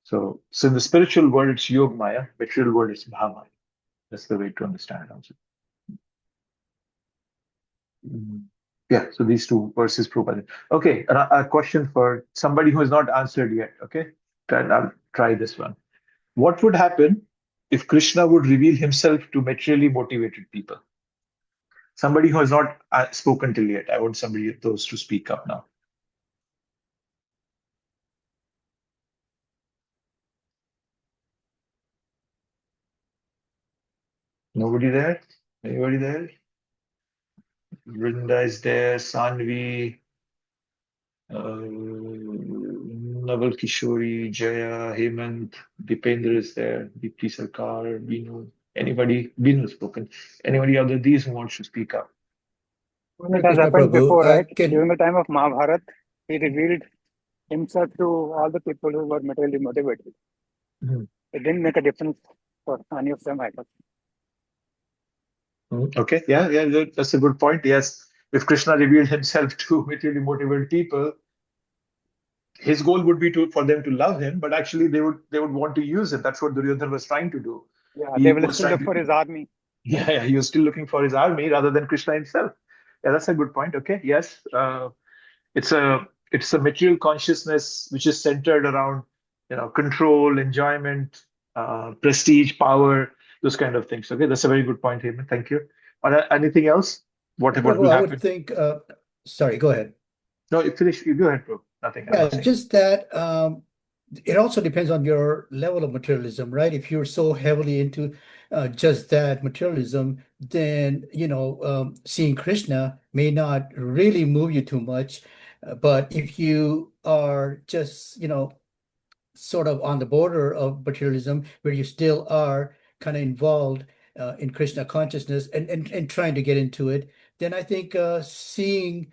So in the spiritual world, it's Yog Maya. Material world, it's Mahamaya. That's the way to understand it also. Yeah, so these two verses prove. Okay, a question for somebody who has not answered yet. Okay, I'll try this one. What would happen if Krishna would reveal himself to materially motivated people? Somebody who has not spoken till yet. I want those to speak up now. Nobody there? Anybody there? Vrinda is there, Sanvi. Naval Kishori, Jaya, Hemant, Dipendra is there, Deepti Sarkar, Binu. Anybody? Binu spoken. Anybody other these who wants to speak up? Well, it has Krishna happened Prabhu, before, right? can During the time of Mahabharat, he revealed himself to all the people who were materially motivated. Mhm. It didn't make a difference for any of them, I guess. Okay, yeah, that's a good point. Yes, if Krishna revealed himself to materially motivated people, his goal would be for them to love him, but actually they would want to use it. That's what Duryodhana was trying to do. Yeah, He they will was still trying look for to, his army. yeah, he was still looking for his army rather than Krishna himself. Yeah, that's a good point. Okay, yes, it's a material consciousness which is centered around control, enjoyment, prestige, power, those kind of things. Okay, that's a very good point, Hemant. Thank you. Anything else? What Prabhu, will I would happen? think, sorry, go ahead. No, you finish. You go ahead, bro. Nothing. I'm Yeah, not saying. just that it also depends on your level of materialism, right? If you're so heavily into just that materialism, then seeing Krishna may not really move you too much. But if you are just sort of on the border of materialism, where you still are kind of involved in Krishna consciousness and trying to get into it, then I think seeing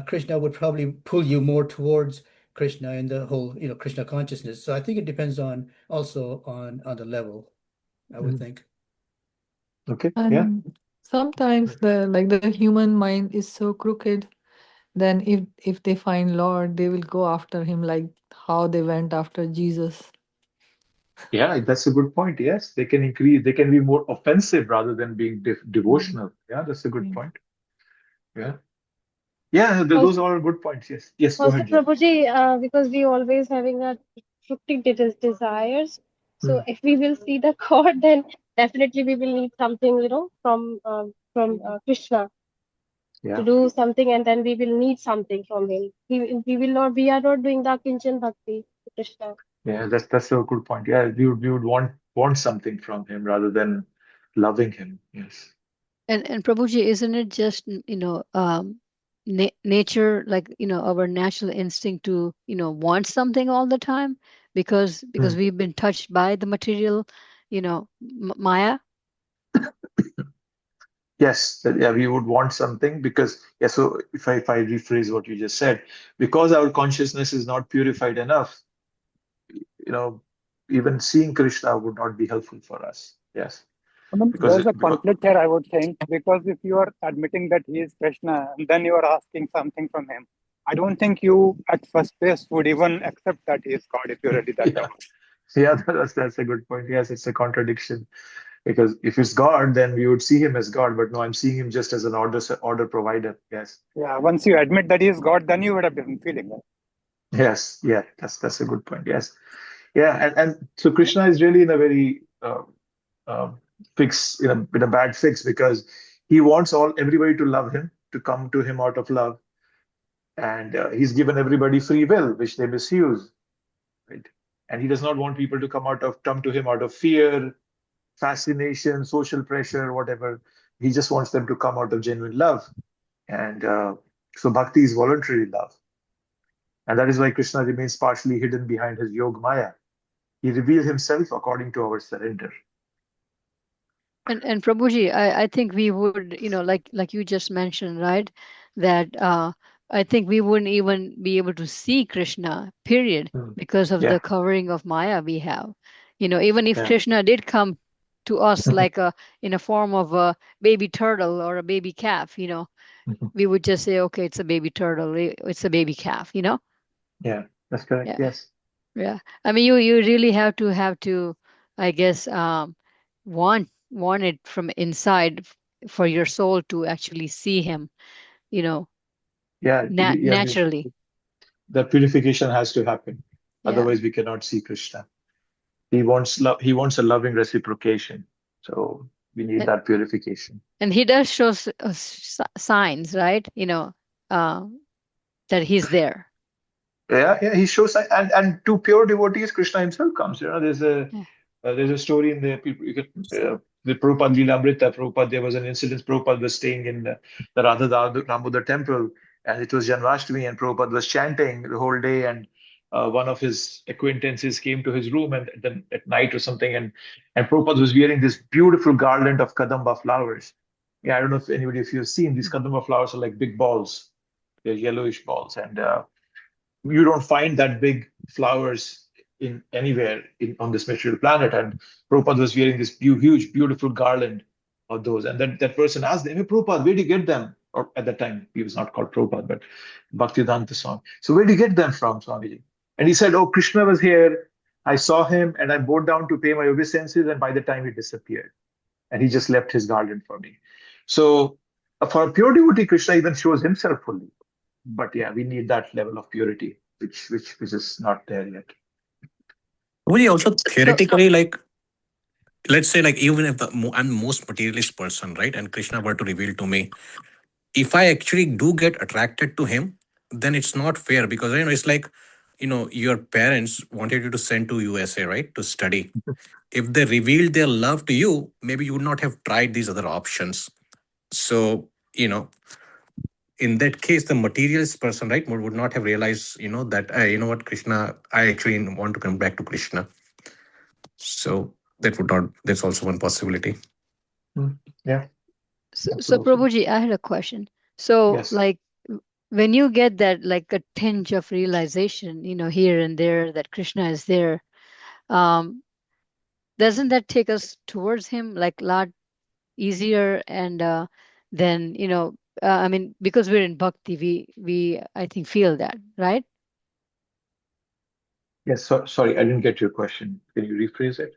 Krishna would probably pull you more towards Krishna and the whole, Krishna consciousness. So I think it depends on the level, I would Mhm. think. Okay. Yeah. And sometimes the human mind is so crooked, then if they find Lord, they will go after him like how they went after Jesus. Yeah, that's a good point. Yes, they can increase. They can be more offensive rather than being devotional. Yeah, that's a good Mm. point. Yeah. Yeah, those are all good points. Yes. Yes, go Also, ahead, Jay. Prabhuji, because we always having a desires. So if we will see the God, then definitely we will need something, from Krishna to Yeah. do something, and then we will need something from him. We will not. We are not doing the Kinchan Bhakti to Krishna. Yeah, that's a good point. Yeah, we would want something from him rather than loving him. Yes. And Prabhuji, isn't it just nature, like our natural instinct to want something all the time because we've been touched by the material, Maya. Yes, yeah, we would want something because yeah. So if I rephrase what you just said, because our consciousness is not purified enough, you know, even seeing Krishna would not be helpful for us. Yes, I mean, because there's a conflict here, I would think, because if you are admitting that he is Krishna and then you are asking something from him, I don't think you at first place would even accept that he is God if you're really that yeah, down. yeah, that's a good point. Yes, it's a contradiction because if it's God, then we would see him as God, but no, I'm seeing him just as an order provider. Yes, Yeah, once you admit that he is God, then you would have different feeling. Right? yes, yeah, that's a good point. Yes, yeah, and so Krishna is really in a very fix in a bad fix because he wants everybody to love him, to come to him out of love, and he's given everybody free will, which they misuse, right? And he does not want people to come to him out of fear, fascination, social pressure, whatever. He just wants them to come out of genuine love, and so bhakti is voluntary love, and that is why Krishna remains partially hidden behind his yog maya. He reveals himself according to our surrender. And Prabhuji, I think we would, like you just mentioned, right? That I think we wouldn't even be able to see Krishna, period, because of Yeah, the covering of Maya we have. Even if yeah. Krishna did come to us like in a form of a baby turtle or a baby calf, we would just say, okay, it's a baby turtle, it's a baby calf, Yeah, that's correct. Yeah. Yes. Yeah. I mean, you really have to, I guess, want it from inside for your soul to actually see him, Yeah, naturally. the purification has to happen. Yeah. Otherwise, we cannot see Krishna. He wants love. He wants a loving reciprocation. So we need that purification. And he does show signs, right? That he's there. Yeah. He shows, and to pure devotees, Krishna himself comes. There's a story in the people. The Prabhupada Leela-Amrita. Prabhupada, there was an incident. Prabhupada was staying in the Radha Damodar temple, and it was Janmashtami, and Prabhupada was chanting the whole day, and one of his acquaintances came to his room and then at night or something, and Prabhupada was wearing this beautiful garland of kadamba flowers. Yeah, I don't know if anybody of you have seen these kadamba flowers are like big balls. They're yellowish balls, and you don't find that big flowers in anywhere on this material planet. And Prabhupada was wearing this huge, beautiful garland of those. And then that person asked him, "Hey, Prabhupada, where do you get them?" Or at that time, he was not called Prabhupada, but Bhaktivedanta Swami. "So where do you get them from, Swamiji?" And he said, "Oh, Krishna was here. I saw him and I bowed down to pay my obeisances. And by the time he disappeared, and he just left his garland for me." So for a pure devotee, Krishna even shows himself fully. But yeah, we need that level of purity, which is not there yet. Well, also theoretically, like, let's say, like, even if I'm the most materialist person, right, and Krishna were to reveal to me, if I actually do get attracted to him, then it's not fair, because it's like, your parents wanted you to send to USA, right, to study. If they revealed their love to you, maybe you would not have tried these other options. So, in that case, the materialist person, right, would not have realized, that, you know what, Krishna, I actually want to come back to Krishna. So that's also one possibility. Yeah. So Prabhuji, I had a question. So Yes. like when you get that, like a tinge of realization, here and there that Krishna is there, doesn't that take us towards him like a lot easier? And then, I mean, because we're in bhakti, we I think feel that, right? Yes. Sorry, I didn't get your question. Can you rephrase it?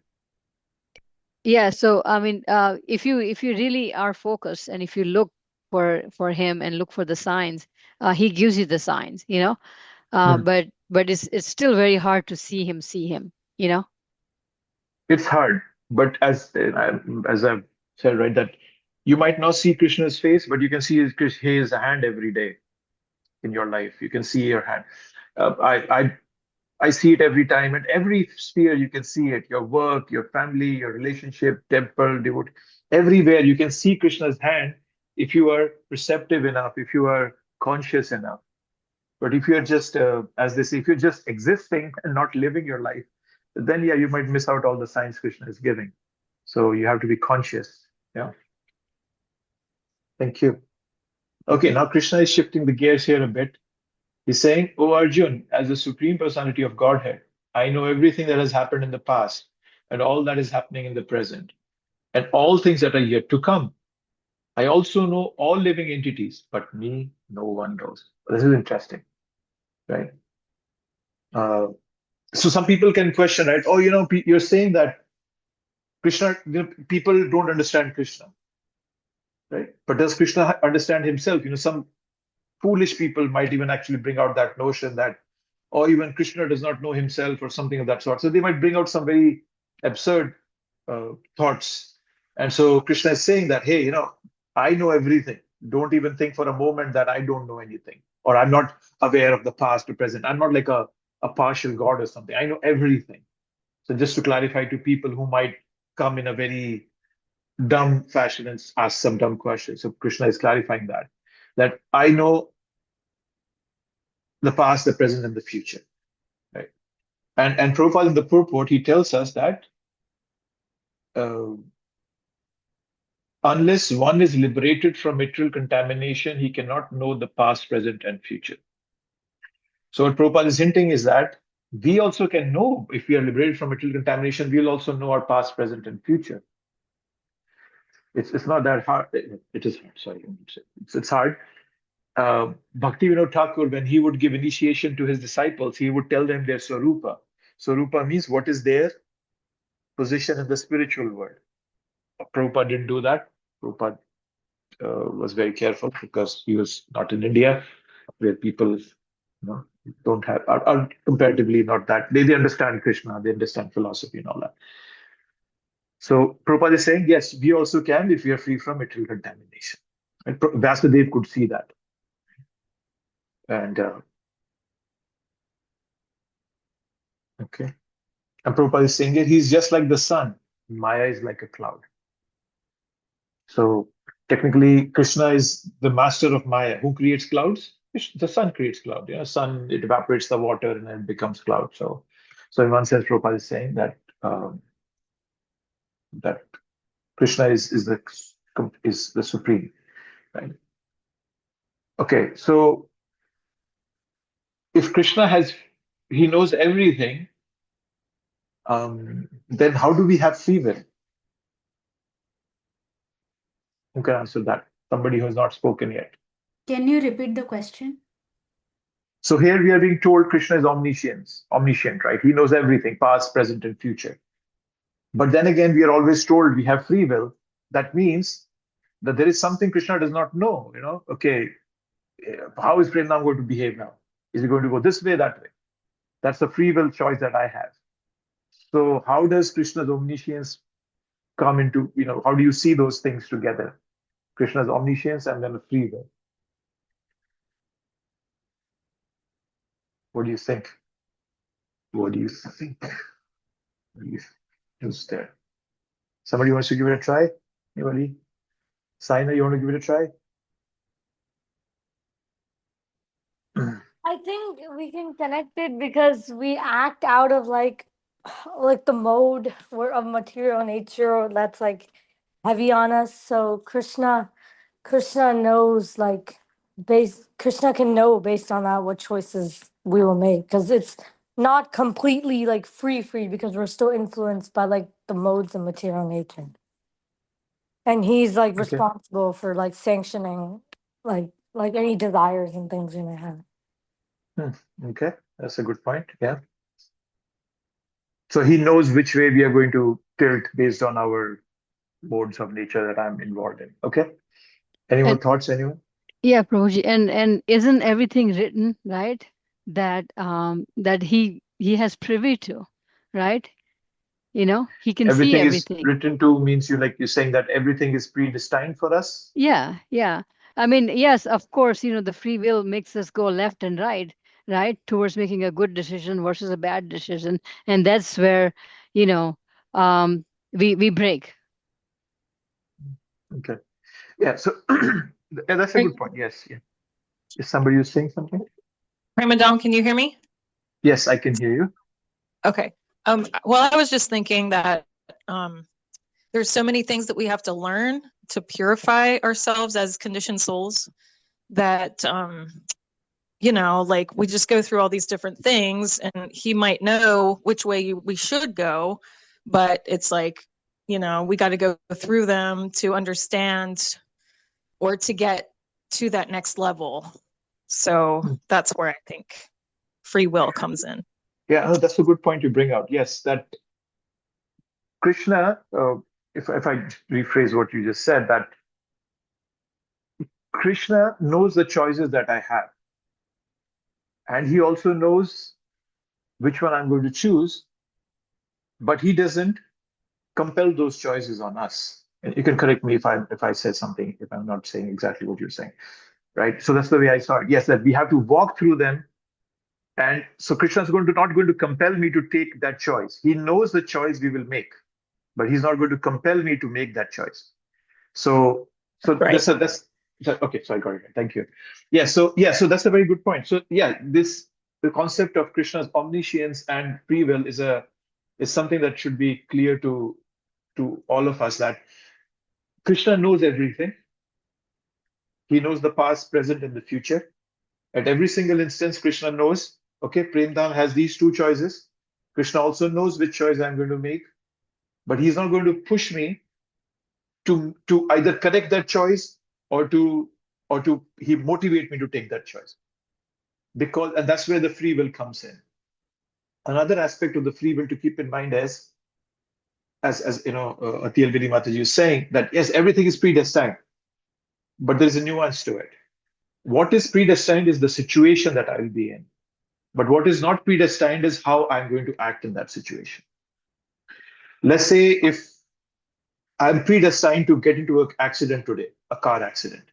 Yeah. So I mean, if you really are focused and if you look for him and look for the signs, he gives you the signs, but it's still very hard to see him, It's hard, but as I've said, right, that you might not see Krishna's face, but you can see his hand every day in your life. You can see your hand. I see it every time, and every sphere you can see it. Your work, your family, your relationship, temple, devotee, everywhere you can see Krishna's hand if you are perceptive enough, if you are conscious enough. But if you're just, as they say, if you're just existing and not living your life, then yeah, you might miss out all the signs Krishna is giving. So you have to be conscious. Yeah. Thank you. Okay, now Krishna is shifting the gears here a bit. He's saying, "O Arjun, as the Supreme Personality of Godhead, I know everything that has happened in the past and all that is happening in the present and all things that are yet to come. I also know all living entities, but me, no one knows." This is interesting, right? So some people can question, right? Oh, you're saying that Krishna, people don't understand Krishna, right? But does Krishna understand himself? Some foolish people might even actually bring out that notion that, or even Krishna does not know himself or something of that sort. So they might bring out some very absurd thoughts. And so Krishna is saying that, hey, I know everything. Don't even think for a moment that I don't know anything, or I'm not aware of the past or present. I'm not like a partial God or something. I know everything. So just to clarify to people who might come in a very dumb fashion and ask some dumb questions. So Krishna is clarifying that I know the past, the present, and the future. Right? And Prabhupada in the purport, he tells us that unless one is liberated from material contamination, he cannot know the past, present, and future. So what Prabhupada is hinting is that we also can know, if we are liberated from material contamination, we'll also know our past, present, and future. It's not that hard. It is hard. Sorry, it's hard. Bhaktivinoda Thakur, when he would give initiation to his disciples, he would tell them their Swarupa. Swarupa means what is their position in the spiritual world. Prabhupada didn't do that. Prabhupada was very careful because he was not in India, where people don't have, are comparatively not that. They understand Krishna, they understand philosophy and all that. So Prabhupada is saying, yes, we also can if we are free from material contamination. And Vasudev could see that. And okay. And Prabhupada is saying that he's just like the sun. Maya is like a cloud. So technically, Krishna is the master of Maya. Who creates clouds? The sun creates cloud. Sun, it evaporates the water and then it becomes cloud. So in one sense, Prabhupada is saying that that Krishna is the supreme, right? Okay, so if Krishna he knows everything, then how do we have free will? Who can answer that? Somebody who has not spoken yet. Can you repeat the question? So here we are being told Krishna is omniscient, right? He knows everything, past, present, and future. But then again, we are always told we have free will. That means that there is something Krishna does not know. Okay, how is Prem going to behave now? Is he going to go this way, that way? That's the free will choice that I have. So how does Krishna's omniscience come into, how do you see those things together? Krishna's omniscience and then the free will. What do you think? What do you think? Who's there? Somebody wants to give it a try? Anybody? Saina, you want to give it a try? I think we can connect it because we act out of like the mode of material nature that's like heavy on us. So Krishna knows Krishna can know based on that what choices we will make, because it's not completely like free because we're still influenced by like the modes of material nature. And he's like Okay. responsible for like sanctioning like any desires and things we may have. Okay, that's a good point. Yeah. So he knows which way we are going to tilt based on our modes of nature that I'm involved in. Okay. Any more thoughts, anyone? Yeah, Prabhuji, and isn't everything written, right? That he has privy to, right? He can see Everything is everything. written to means you're saying that everything is predestined for us? Yeah. I mean, yes, of course, the free will makes us go left and right towards making a good decision versus a bad decision, and that's where we break. Okay. Yeah. So that's a good point. Yes. Yeah. Is somebody saying something? Prema-Dam, can you hear me? Yes, I can hear you. Okay. Well, I was just thinking that there's so many things that we have to learn to purify ourselves as conditioned souls that, like we just go through all these different things, and he might know which way we should go, but it's like, we got to go through them to understand or to get to that next level. So that's where I think free will comes in. Yeah, that's a good point you bring out. Yes, that Krishna, if I rephrase what you just said, that Krishna knows the choices that I have. And he also knows which one I'm going to choose, but he doesn't compel those choices on us. And you can correct me if I said something, if I'm not saying exactly what you're saying, right? So that's the way I saw it. Yes, that we have to walk through them. And so Krishna is not going to compel me to take that choice. He knows the choice we will make, but he's not going to compel me to make that choice. So Right. that's okay. So I got it. Thank you. So that's a very good point. So the concept of Krishna's omniscience and free will is something that should be clear to all of us, that Krishna knows everything. He knows the past, present, and the future. At every single instance, Krishna knows, okay, Prem-Dham has these two choices. Krishna also knows which choice I'm going to make, but he's not going to push me to either correct that choice or to he motivate me to take that choice. And that's where the free will comes in. Another aspect of the free will to keep in mind is, as Atil Vidi Mataji is saying, that yes, everything is predestined, but there is a nuance to it. What is predestined is the situation that I will be in. But what is not predestined is how I'm going to act in that situation. Let's say if I'm predestined to get into an accident today, a car accident.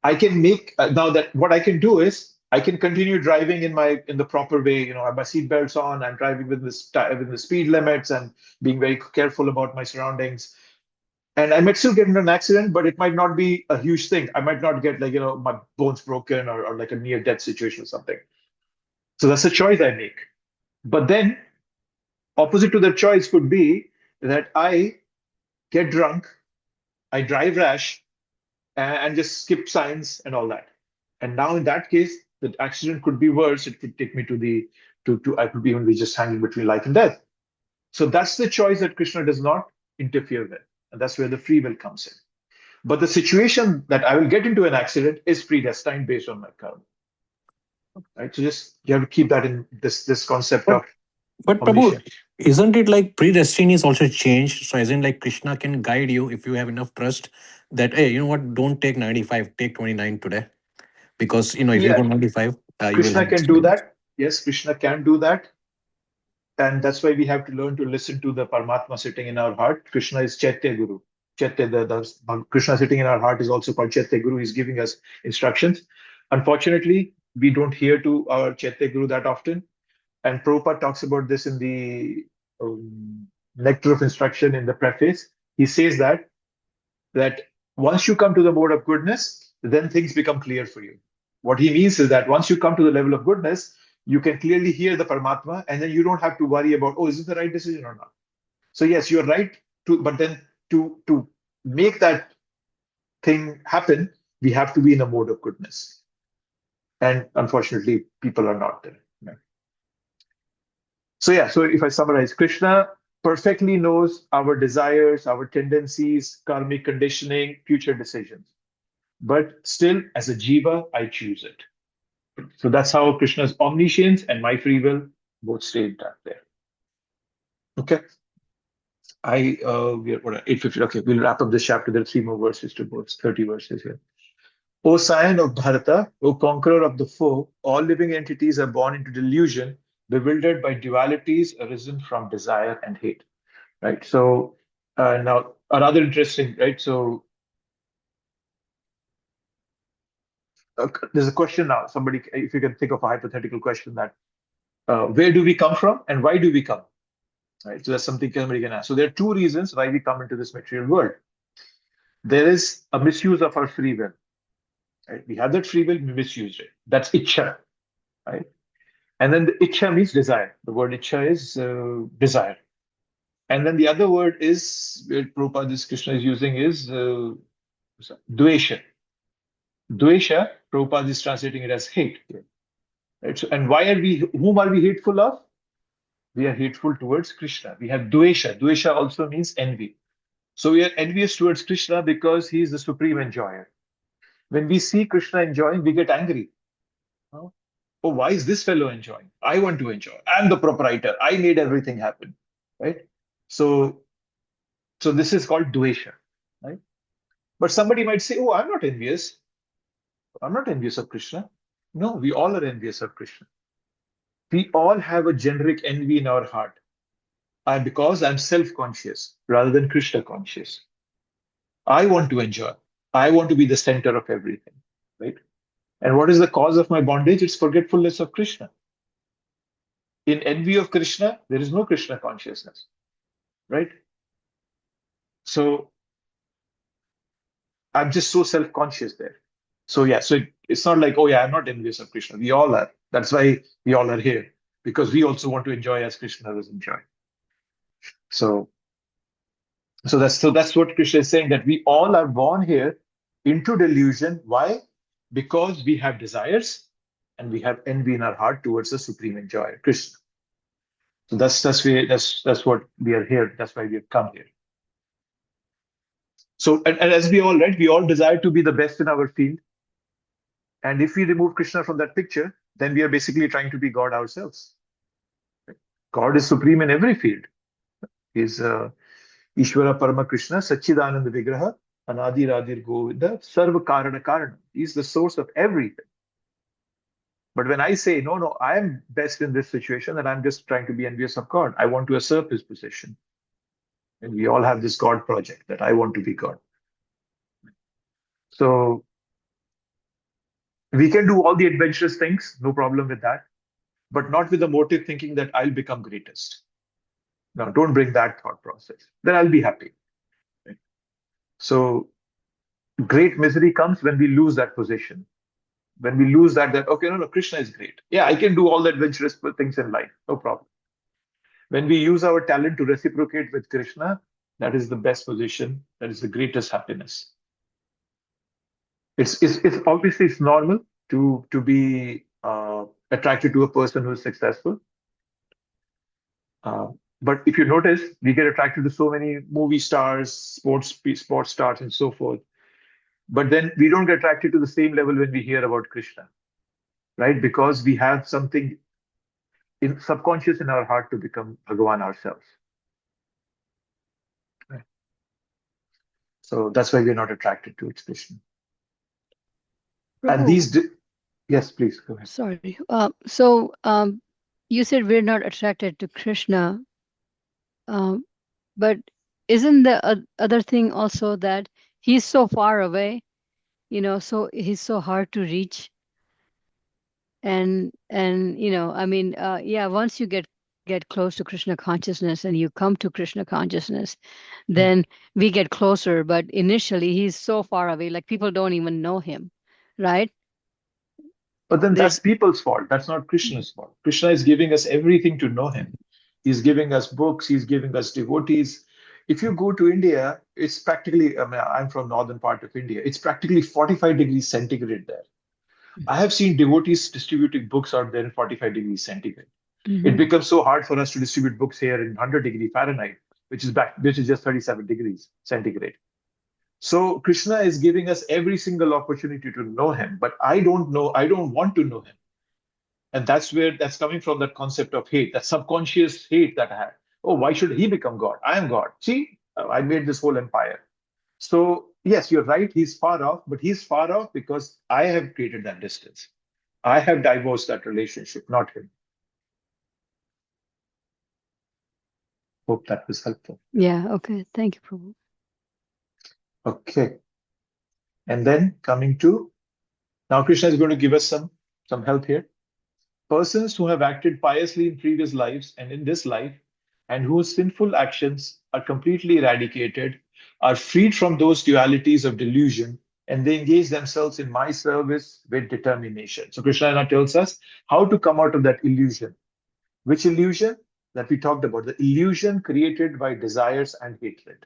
I can make, now that what I can do is, I can continue driving in the proper way. I have my seatbelts on, I'm driving with the speed limits and being very careful about my surroundings. And I might still get into an accident, but it might not be a huge thing. I might not get, like, my bones broken, or like a near-death situation or something. So that's a choice I make. But then, opposite to that choice could be that I get drunk, I drive rash, and just skip signs and all that. And now in that case, the accident could be worse. It could take me I could even be just hanging between life and death. So that's the choice that Krishna does not interfere with. And that's where the free will comes in. But the situation that I will get into an accident is predestined based on my karma. Right? So just you have to keep that in this concept of But Prabhu, isn't it like predestiny is also changed? So isn't like Krishna can guide you if you have enough trust that, hey, you know what, don't take 95, take 29 today. Because, if you go 95, you will Krishna have can do that. Yes, Krishna can do that. And that's why we have to learn to listen to the Paramatma sitting in our heart. Krishna is Chaitya Guru. Chaitya, the Krishna sitting in our heart is also called Chaitya Guru. He's giving us instructions. Unfortunately, we don't hear to our Chaitya Guru that often. And Prabhupada talks about this in the Nectar of Instruction in the preface. He says that once you come to the mode of goodness, then things become clear for you. What he means is that once you come to the level of goodness, you can clearly hear the Paramatma, and then you don't have to worry about, is this the right decision or not? So yes, you're right, but then to make that thing happen, we have to be in a mode of goodness. And unfortunately, people are not there. So if I summarize, Krishna perfectly knows our desires, our tendencies, karmic conditioning, future decisions. But still, as a jiva, I choose it. So that's how Krishna's omniscience and my free will both stay intact there. Okay. We are at 8:50. Okay, we'll wrap up this chapter. There are 3 more verses to go. It's 30 verses here. O scion of Bharata, O conqueror of the foe, all living entities are born into delusion, bewildered by dualities arisen from desire and hate. Right. So now another interesting, right? So there's a question now. Somebody, if you can think of a hypothetical question that where do we come from and why do we come? Right. So that's something somebody can ask. So there are 2 reasons why we come into this material world. There is a misuse of our free will. Right? We have that free will, we misused it. That's Ichha. Right? And then the Ichha means desire. The word Ichha is desire. And then the other word is, where Prabhupada, this Krishna is using, is Dvesha. Dvesha, Prabhupada is translating it as hate. Right? So, and whom are we hateful of? We are hateful towards Krishna. We have Dvesha. Dvesha also means envy. So we are envious towards Krishna because he is the supreme enjoyer. When we see Krishna enjoying, we get angry. Oh, why is this fellow enjoying? I want to enjoy. I'm the proprietor. I made everything happen. Right? So this is called Dvesha. Right? But somebody might say, I'm not envious. I'm not envious of Krishna. No, we all are envious of Krishna. We all have a generic envy in our heart. Because I'm self-conscious rather than Krishna conscious. I want to enjoy. I want to be the center of everything. Right? And what is the cause of my bondage? It's forgetfulness of Krishna. In envy of Krishna, there is no Krishna consciousness. Right? So I'm just so self-conscious there. So it's not like, I'm not envious of Krishna. We all are. That's why we all are here. Because we also want to enjoy as Krishna is enjoying. So that's what Krishna is saying, that we all are born here into delusion. Why? Because we have desires and we have envy in our heart towards the supreme enjoyer, Krishna. So that's what we are here. That's why we have come here. So and as we all desire to be the best in our field. And if we remove Krishna from that picture, then we are basically trying to be God ourselves. God is supreme in every field. He's Ishvara Parama Krishna, Sachidananda Vigraha, Anadi Radir Govinda, Sarva Karana Karana. He's the source of everything. But when I say, no, I am best in this situation, and I'm just trying to be envious of God, I want to usurp his position. And we all have this God project that I want to be God. So we can do all the adventurous things, no problem with that, but not with the motive thinking that I'll become greatest. No, don't bring that thought process. Then I'll be happy. Right? So great misery comes when we lose that position. When we lose that, okay, no, Krishna is great. Yeah, I can do all the adventurous things in life, no problem. When we use our talent to reciprocate with Krishna, that is the best position. That is the greatest happiness. It's obviously it's normal to be attracted to a person who is successful. But if you notice, we get attracted to so many movie stars, sports stars, and so forth. But then we don't get attracted to the same level when we hear about Krishna, right? Because we have something subconscious in our heart to become Bhagavan ourselves. Right? So that's why we're not attracted to Krishna. And Prabhu, yes, please go ahead. sorry. You said we're not attracted to Krishna, but isn't the other thing also that he's so far away, so he's so hard to reach? And once you get close to Krishna consciousness and you come to Krishna consciousness, then we get closer. But initially, he's so far away, like people don't even know him, right? But then that's people's fault. That's not Krishna's fault. Krishna is giving us everything to know him. He's giving us books. He's giving us devotees. If you go to India, it's practically, I'm from northern part of India. It's practically 45 degrees centigrade there. I have seen devotees distributing books out there in 45 degrees centigrade. It becomes so hard for us to distribute books here in 100-degree Fahrenheit, which is just 37 degrees centigrade. So Krishna is giving us every single opportunity to know him, but I don't want to know him. And that's coming from that concept of hate, that subconscious hate that I had. Oh, why should he become God? I am God. See, I made this whole empire. So yes, you're right, he's far off, but he's far off because I have created that distance. I have divorced that relationship, not him. Hope that was helpful. Yeah, okay. Thank you, Prabhu. Okay. And then coming to, now Krishna is going to give us some help here. Persons who have acted piously in previous lives and in this life, and whose sinful actions are completely eradicated, are freed from those dualities of delusion, and they engage themselves in my service with determination. So Krishna now tells us how to come out of that illusion. Which illusion? That we talked about, the illusion created by desires and hatred.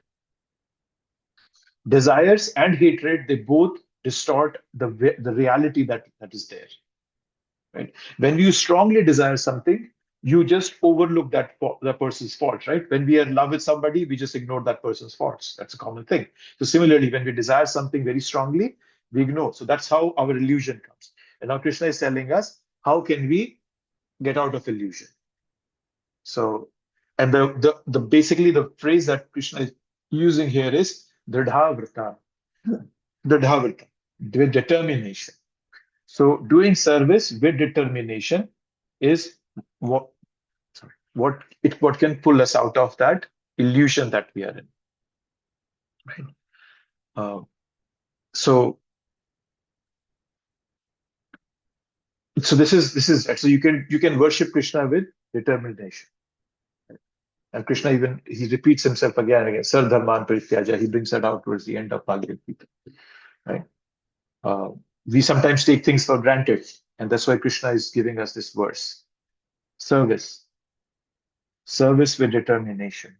Desires and hatred, they both distort the reality that is there. Right? When you strongly desire something, you just overlook that person's fault, right? When we are in love with somebody, we just ignore that person's faults. That's a common thing. So similarly, when we desire something very strongly, we ignore. So that's how our illusion comes. And now Krishna is telling us, how can we get out of illusion? So, and basically the phrase that Krishna is using here is Dridhavrata. Dridhavrata, with determination. So doing service with determination is what can pull us out of that illusion that we are in. Right? So this is so you can worship Krishna with determination. And Krishna he repeats himself again and again. Sardharman Parityaja. He brings that out towards the end of Bhagavad Gita. Right? We sometimes take things for granted, and that's why Krishna is giving us this verse. Service with determination.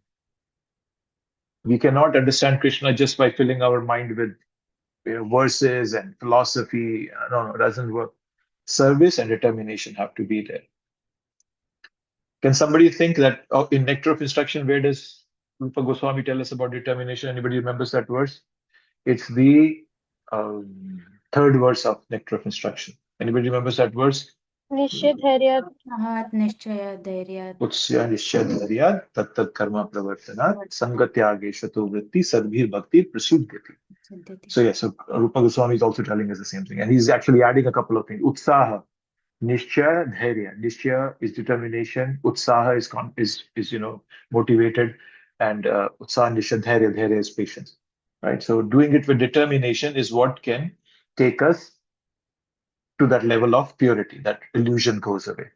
We cannot understand Krishna just by filling our mind with verses and philosophy. No, it doesn't work. Service and determination have to be there. Can somebody think that in Nectar of Instruction, where does Rupa Goswami tell us about determination? Anybody remembers that verse? It's the third verse of Nectar of Instruction. Anybody remembers that verse? Nishya Dharyat Tattat Karma Pravartanat Sangatyage Shato Vritti Sadbhir Bhakti Prasuddhati. So yes, so Rupa Goswami is also telling us the same thing. And he's actually adding a couple of things. Utsaha, Nishya, Dhairya. Nishya is determination. Utsaha is motivated. And Utsaha, Nishya, Dhairya is patience. Right? So doing it with determination is what can take us to that level of purity, that illusion goes away.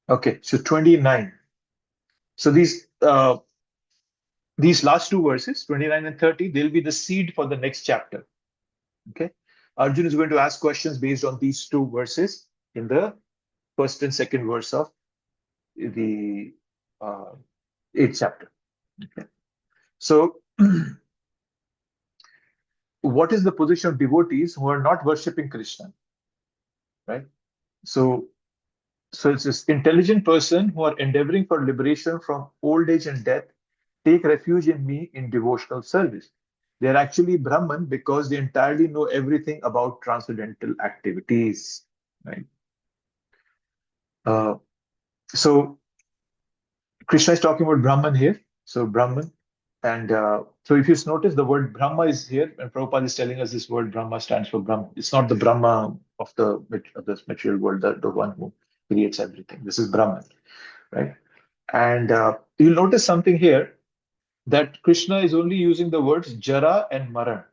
Okay, so 29. So these these last two verses, 29 and 30, they'll be the seed for the next chapter. Okay. Arjun is going to ask questions based on these two verses in the first and second verse of the 8th chapter. Okay. So, what is the position of devotees who are not worshipping Krishna? Right? So it's this intelligent person who are endeavoring for liberation from old age and death, take refuge in me in devotional service. They are actually Brahman because they entirely know everything about transcendental activities. Right? So Krishna is talking about Brahman here. So Brahman. And so if you notice, the word Brahma is here, and Prabhupada is telling us this word Brahma stands for Brahma. It's not the Brahma of this material world, the one who creates everything. This is Brahman, right? And you'll notice something here, that Krishna is only using the words Jara and Maran.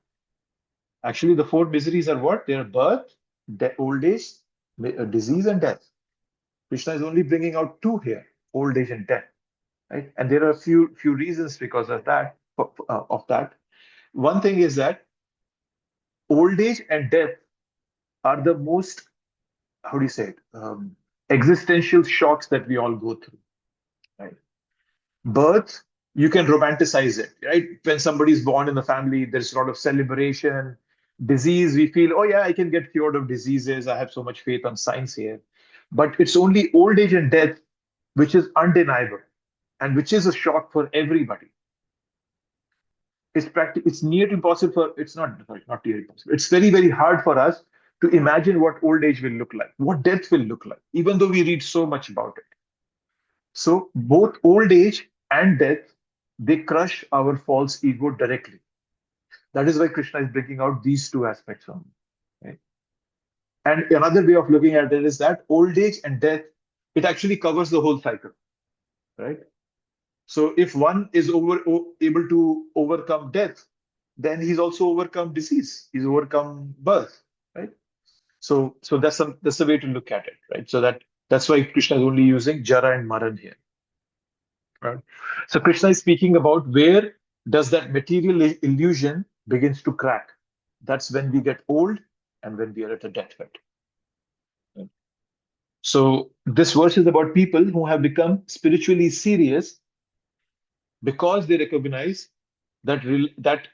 Actually, the four miseries are what? They are birth, old age, disease, and death. Krishna is only bringing out two here, old age and death. Right? And there are a few reasons because of that. One thing is that old age and death are the most, how do you say it, existential shocks that we all go through. Right? Birth, you can romanticize it, right? When somebody is born in the family, there's a lot of celebration. Disease, we feel, oh yeah, I can get cured of diseases. I have so much faith on science here. But it's only old age and death which is undeniable, and which is a shock for everybody. It's near to impossible for, it's not near impossible. It's very, very hard for us to imagine what old age will look like, what death will look like, even though we read so much about it. So both old age and death, they crush our false ego directly. That is why Krishna is bringing out these two aspects only. Right? And another way of looking at it is that old age and death, it actually covers the whole cycle. Right? So if one is able to overcome death, then he's also overcome disease. He's overcome birth, right? So that's the way to look at it, right? So that's why Krishna is only using Jara and Maran here, right? So Krishna is speaking about where does that material illusion begins to crack. That's when we get old and when we are at a deathbed. Right? So this verse is about people who have become spiritually serious because they recognize that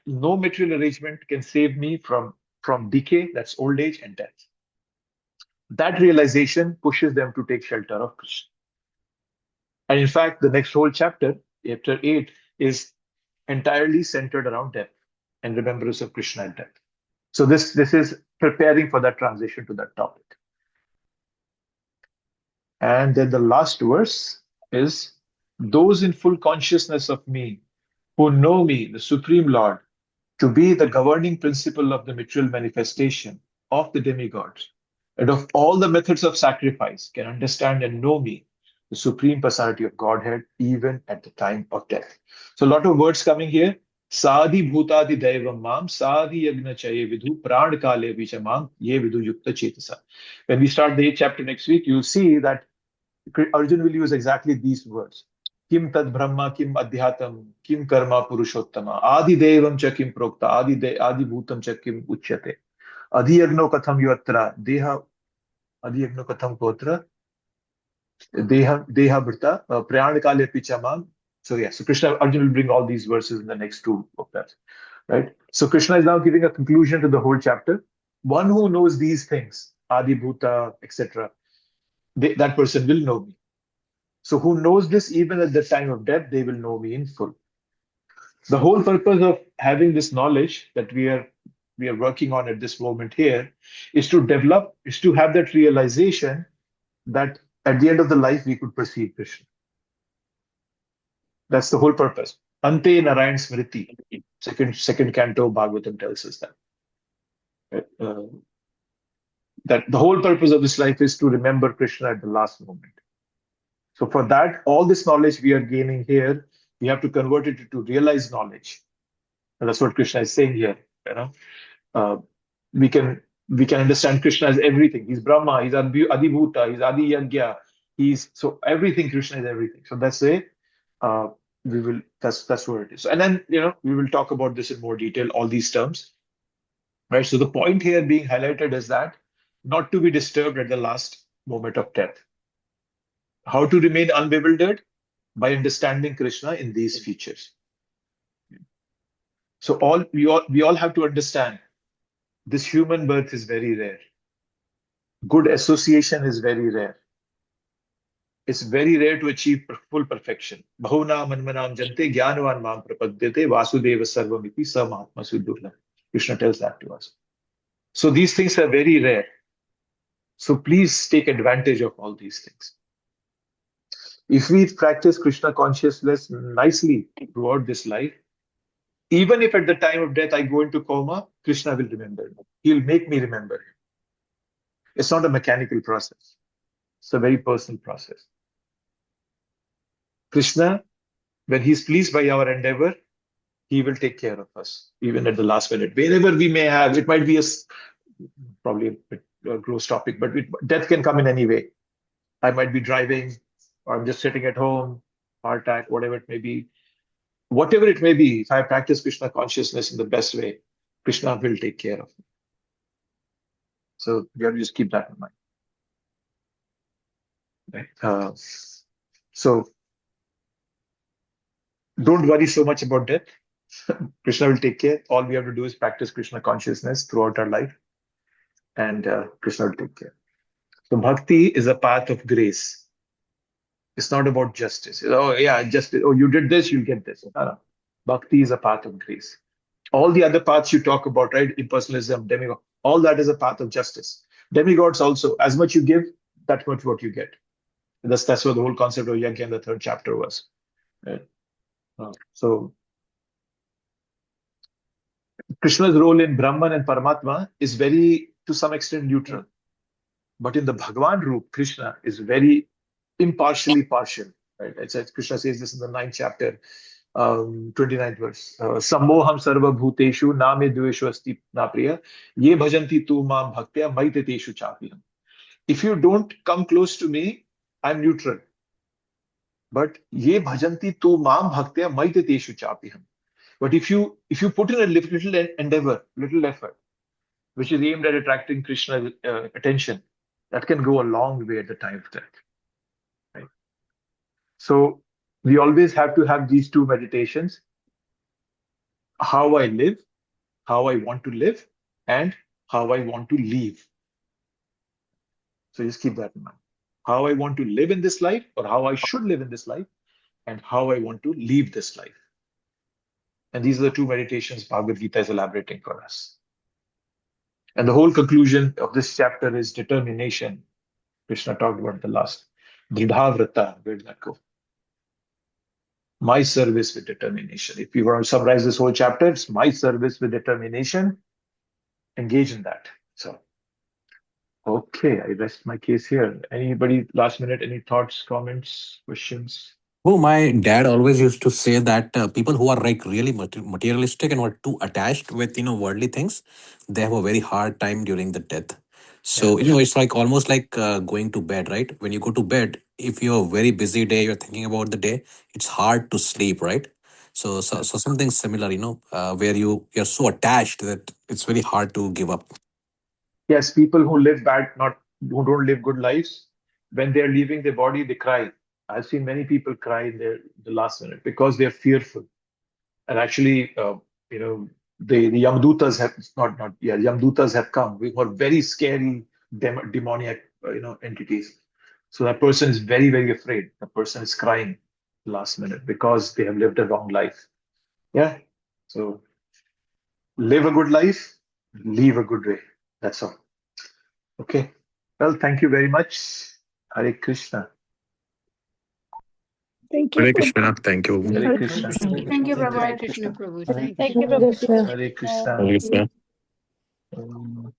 no material arrangement can save me from decay, that's old age and death. That realization pushes them to take shelter of Krishna. And in fact, the next whole chapter 8, is entirely centered around death and remembrance of Krishna and death. So this is preparing for that transition to that topic. And then the last verse is, those in full consciousness of me, who know me, the Supreme Lord, to be the governing principle of the material manifestation of the demigods, and of all the methods of sacrifice, can understand and know me, the Supreme Personality of Godhead, even at the time of death. So a lot of words coming here. Sadi bhutadi daivam mam, sadi yagna chaye vidhu, pran kale vichamam, ye vidhu yukta chetasa. When we start the 8th chapter next week, you'll see that Arjun will use exactly these words. Kim tad brahma, kim adhyatam, kim karma purushottama, adi devam cha kim prokta, adi bhutam cha kim uchyate, adi yagno katham yatra, deha, adi yagno katham kotra, deha bhrta, prayana kale pichamam. So yeah, so Arjun will bring all these verses in the next two of that. Right? So Krishna is now giving a conclusion to the whole chapter. One who knows these things, adi bhuta, etc., that person will know me. So who knows this, even at the time of death, they will know me in full. The whole purpose of having this knowledge that we are working on at this moment here is to have that realization that at the end of the life we could perceive Krishna. That's the whole purpose. Ante Narayan Smriti, second canto Bhagavatam tells us that. That the whole purpose of this life is to remember Krishna at the last moment. So for that, all this knowledge we are gaining here, we have to convert it into realized knowledge. And that's what Krishna is saying here. We can understand Krishna as everything. He's Brahma, he's Adibhuta, he's Adi Yagya, so everything. Krishna is everything. So that's that's what it is. And then, we will talk about this in more detail, all these terms. Right? So the point here being highlighted is that not to be disturbed at the last moment of death. How to remain unbewildered? By understanding Krishna in these features. So we all have to understand this human birth is very rare. Good association is very rare. It's very rare to achieve full perfection. Bahuna manmanam jante jnanavan mam prapadyate vasudeva sarvamiti samahatma suddurla. Krishna tells that to us. So these things are very rare. So please take advantage of all these things. If we practice Krishna consciousness nicely throughout this life, even if at the time of death I go into coma, Krishna will remember me. He'll make me remember him. It's not a mechanical process. It's a very personal process. Krishna, when he's pleased by our endeavor, he will take care of us, even at the last minute. Wherever we may have, it might be probably a bit gross topic, but death can come in any way. I might be driving, or I'm just sitting at home, heart attack, whatever it may be. Whatever it may be, if I practice Krishna consciousness in the best way, Krishna will take care of me. So you have to just keep that in mind. Right? So don't worry so much about death. Krishna will take care. All we have to do is practice Krishna consciousness throughout our life, and Krishna will take care. So bhakti is a path of grace. It's not about justice. Oh yeah, justice. Oh, you did this, you'll get this. No. Bhakti is a path of grace. All the other paths you talk about, right? Impersonalism, demigod, all that is a path of justice. Demigods also, as much you give, that much what you get. That's what the whole concept of Yajna in the 3rd chapter was. Right? So Krishna's role in Brahman and Paramatma is very, to some extent, neutral. But in the Bhagavan Roop, Krishna is very impartially partial. Right? Krishna says this in the 9th chapter, 29th verse. Sammoham sarva bhuteshu name dveshu asti napriya ye bhajanti tu mam bhaktya maiteteshu chapiham. If you don't come close to me, I'm neutral. But ye bhajanti tu mam bhaktya maiteteshu chapiham. But if you put in a little endeavor, little effort, which is aimed at attracting Krishna's attention, that can go a long way at the time of death. Right? So we always have to have these two meditations: how I live, how I want to live, and how I want to leave. So just keep that in mind. How I want to live in this life, or how I should live in this life, and how I want to leave this life. And these are the two meditations Bhagavad Gita is elaborating for us. And the whole conclusion of this chapter is determination. Krishna talked about the last. Dridhavrata, where did that go? My service with determination. If you want to summarize this whole chapter, it's my service with determination. Engage in that. So, okay, I rest my case here. Anybody last minute, any thoughts, comments, questions? Oh, my dad always used to say that people who are like really materialistic and are too attached with worldly things, they have a very hard time during the death. So it's like almost like going to bed, right? When you go to bed, if you're a very busy day, you're thinking about the day, it's hard to sleep, right? So something similar, where you're so attached that it's very hard to give up. Yes, people who live bad, who don't live good lives, when they're leaving their body, they cry. I've seen many people cry in the last minute because they're fearful. And actually, the Yamdutas have Yamdutas have come. We were very scary demoniac entities. So that person is very, very afraid. The person is crying last minute because they have lived a wrong life. Yeah. So live a good life, leave a good way. That's all. Okay. Well, thank you very much. Hare Krishna. Thank you. Hare Krishna. Thank you. Hare Krishna. Thank you, Prabhu. Krishna Prabhu. Thank you, Prabhu. Hare Krishna. Hare Krishna. Um,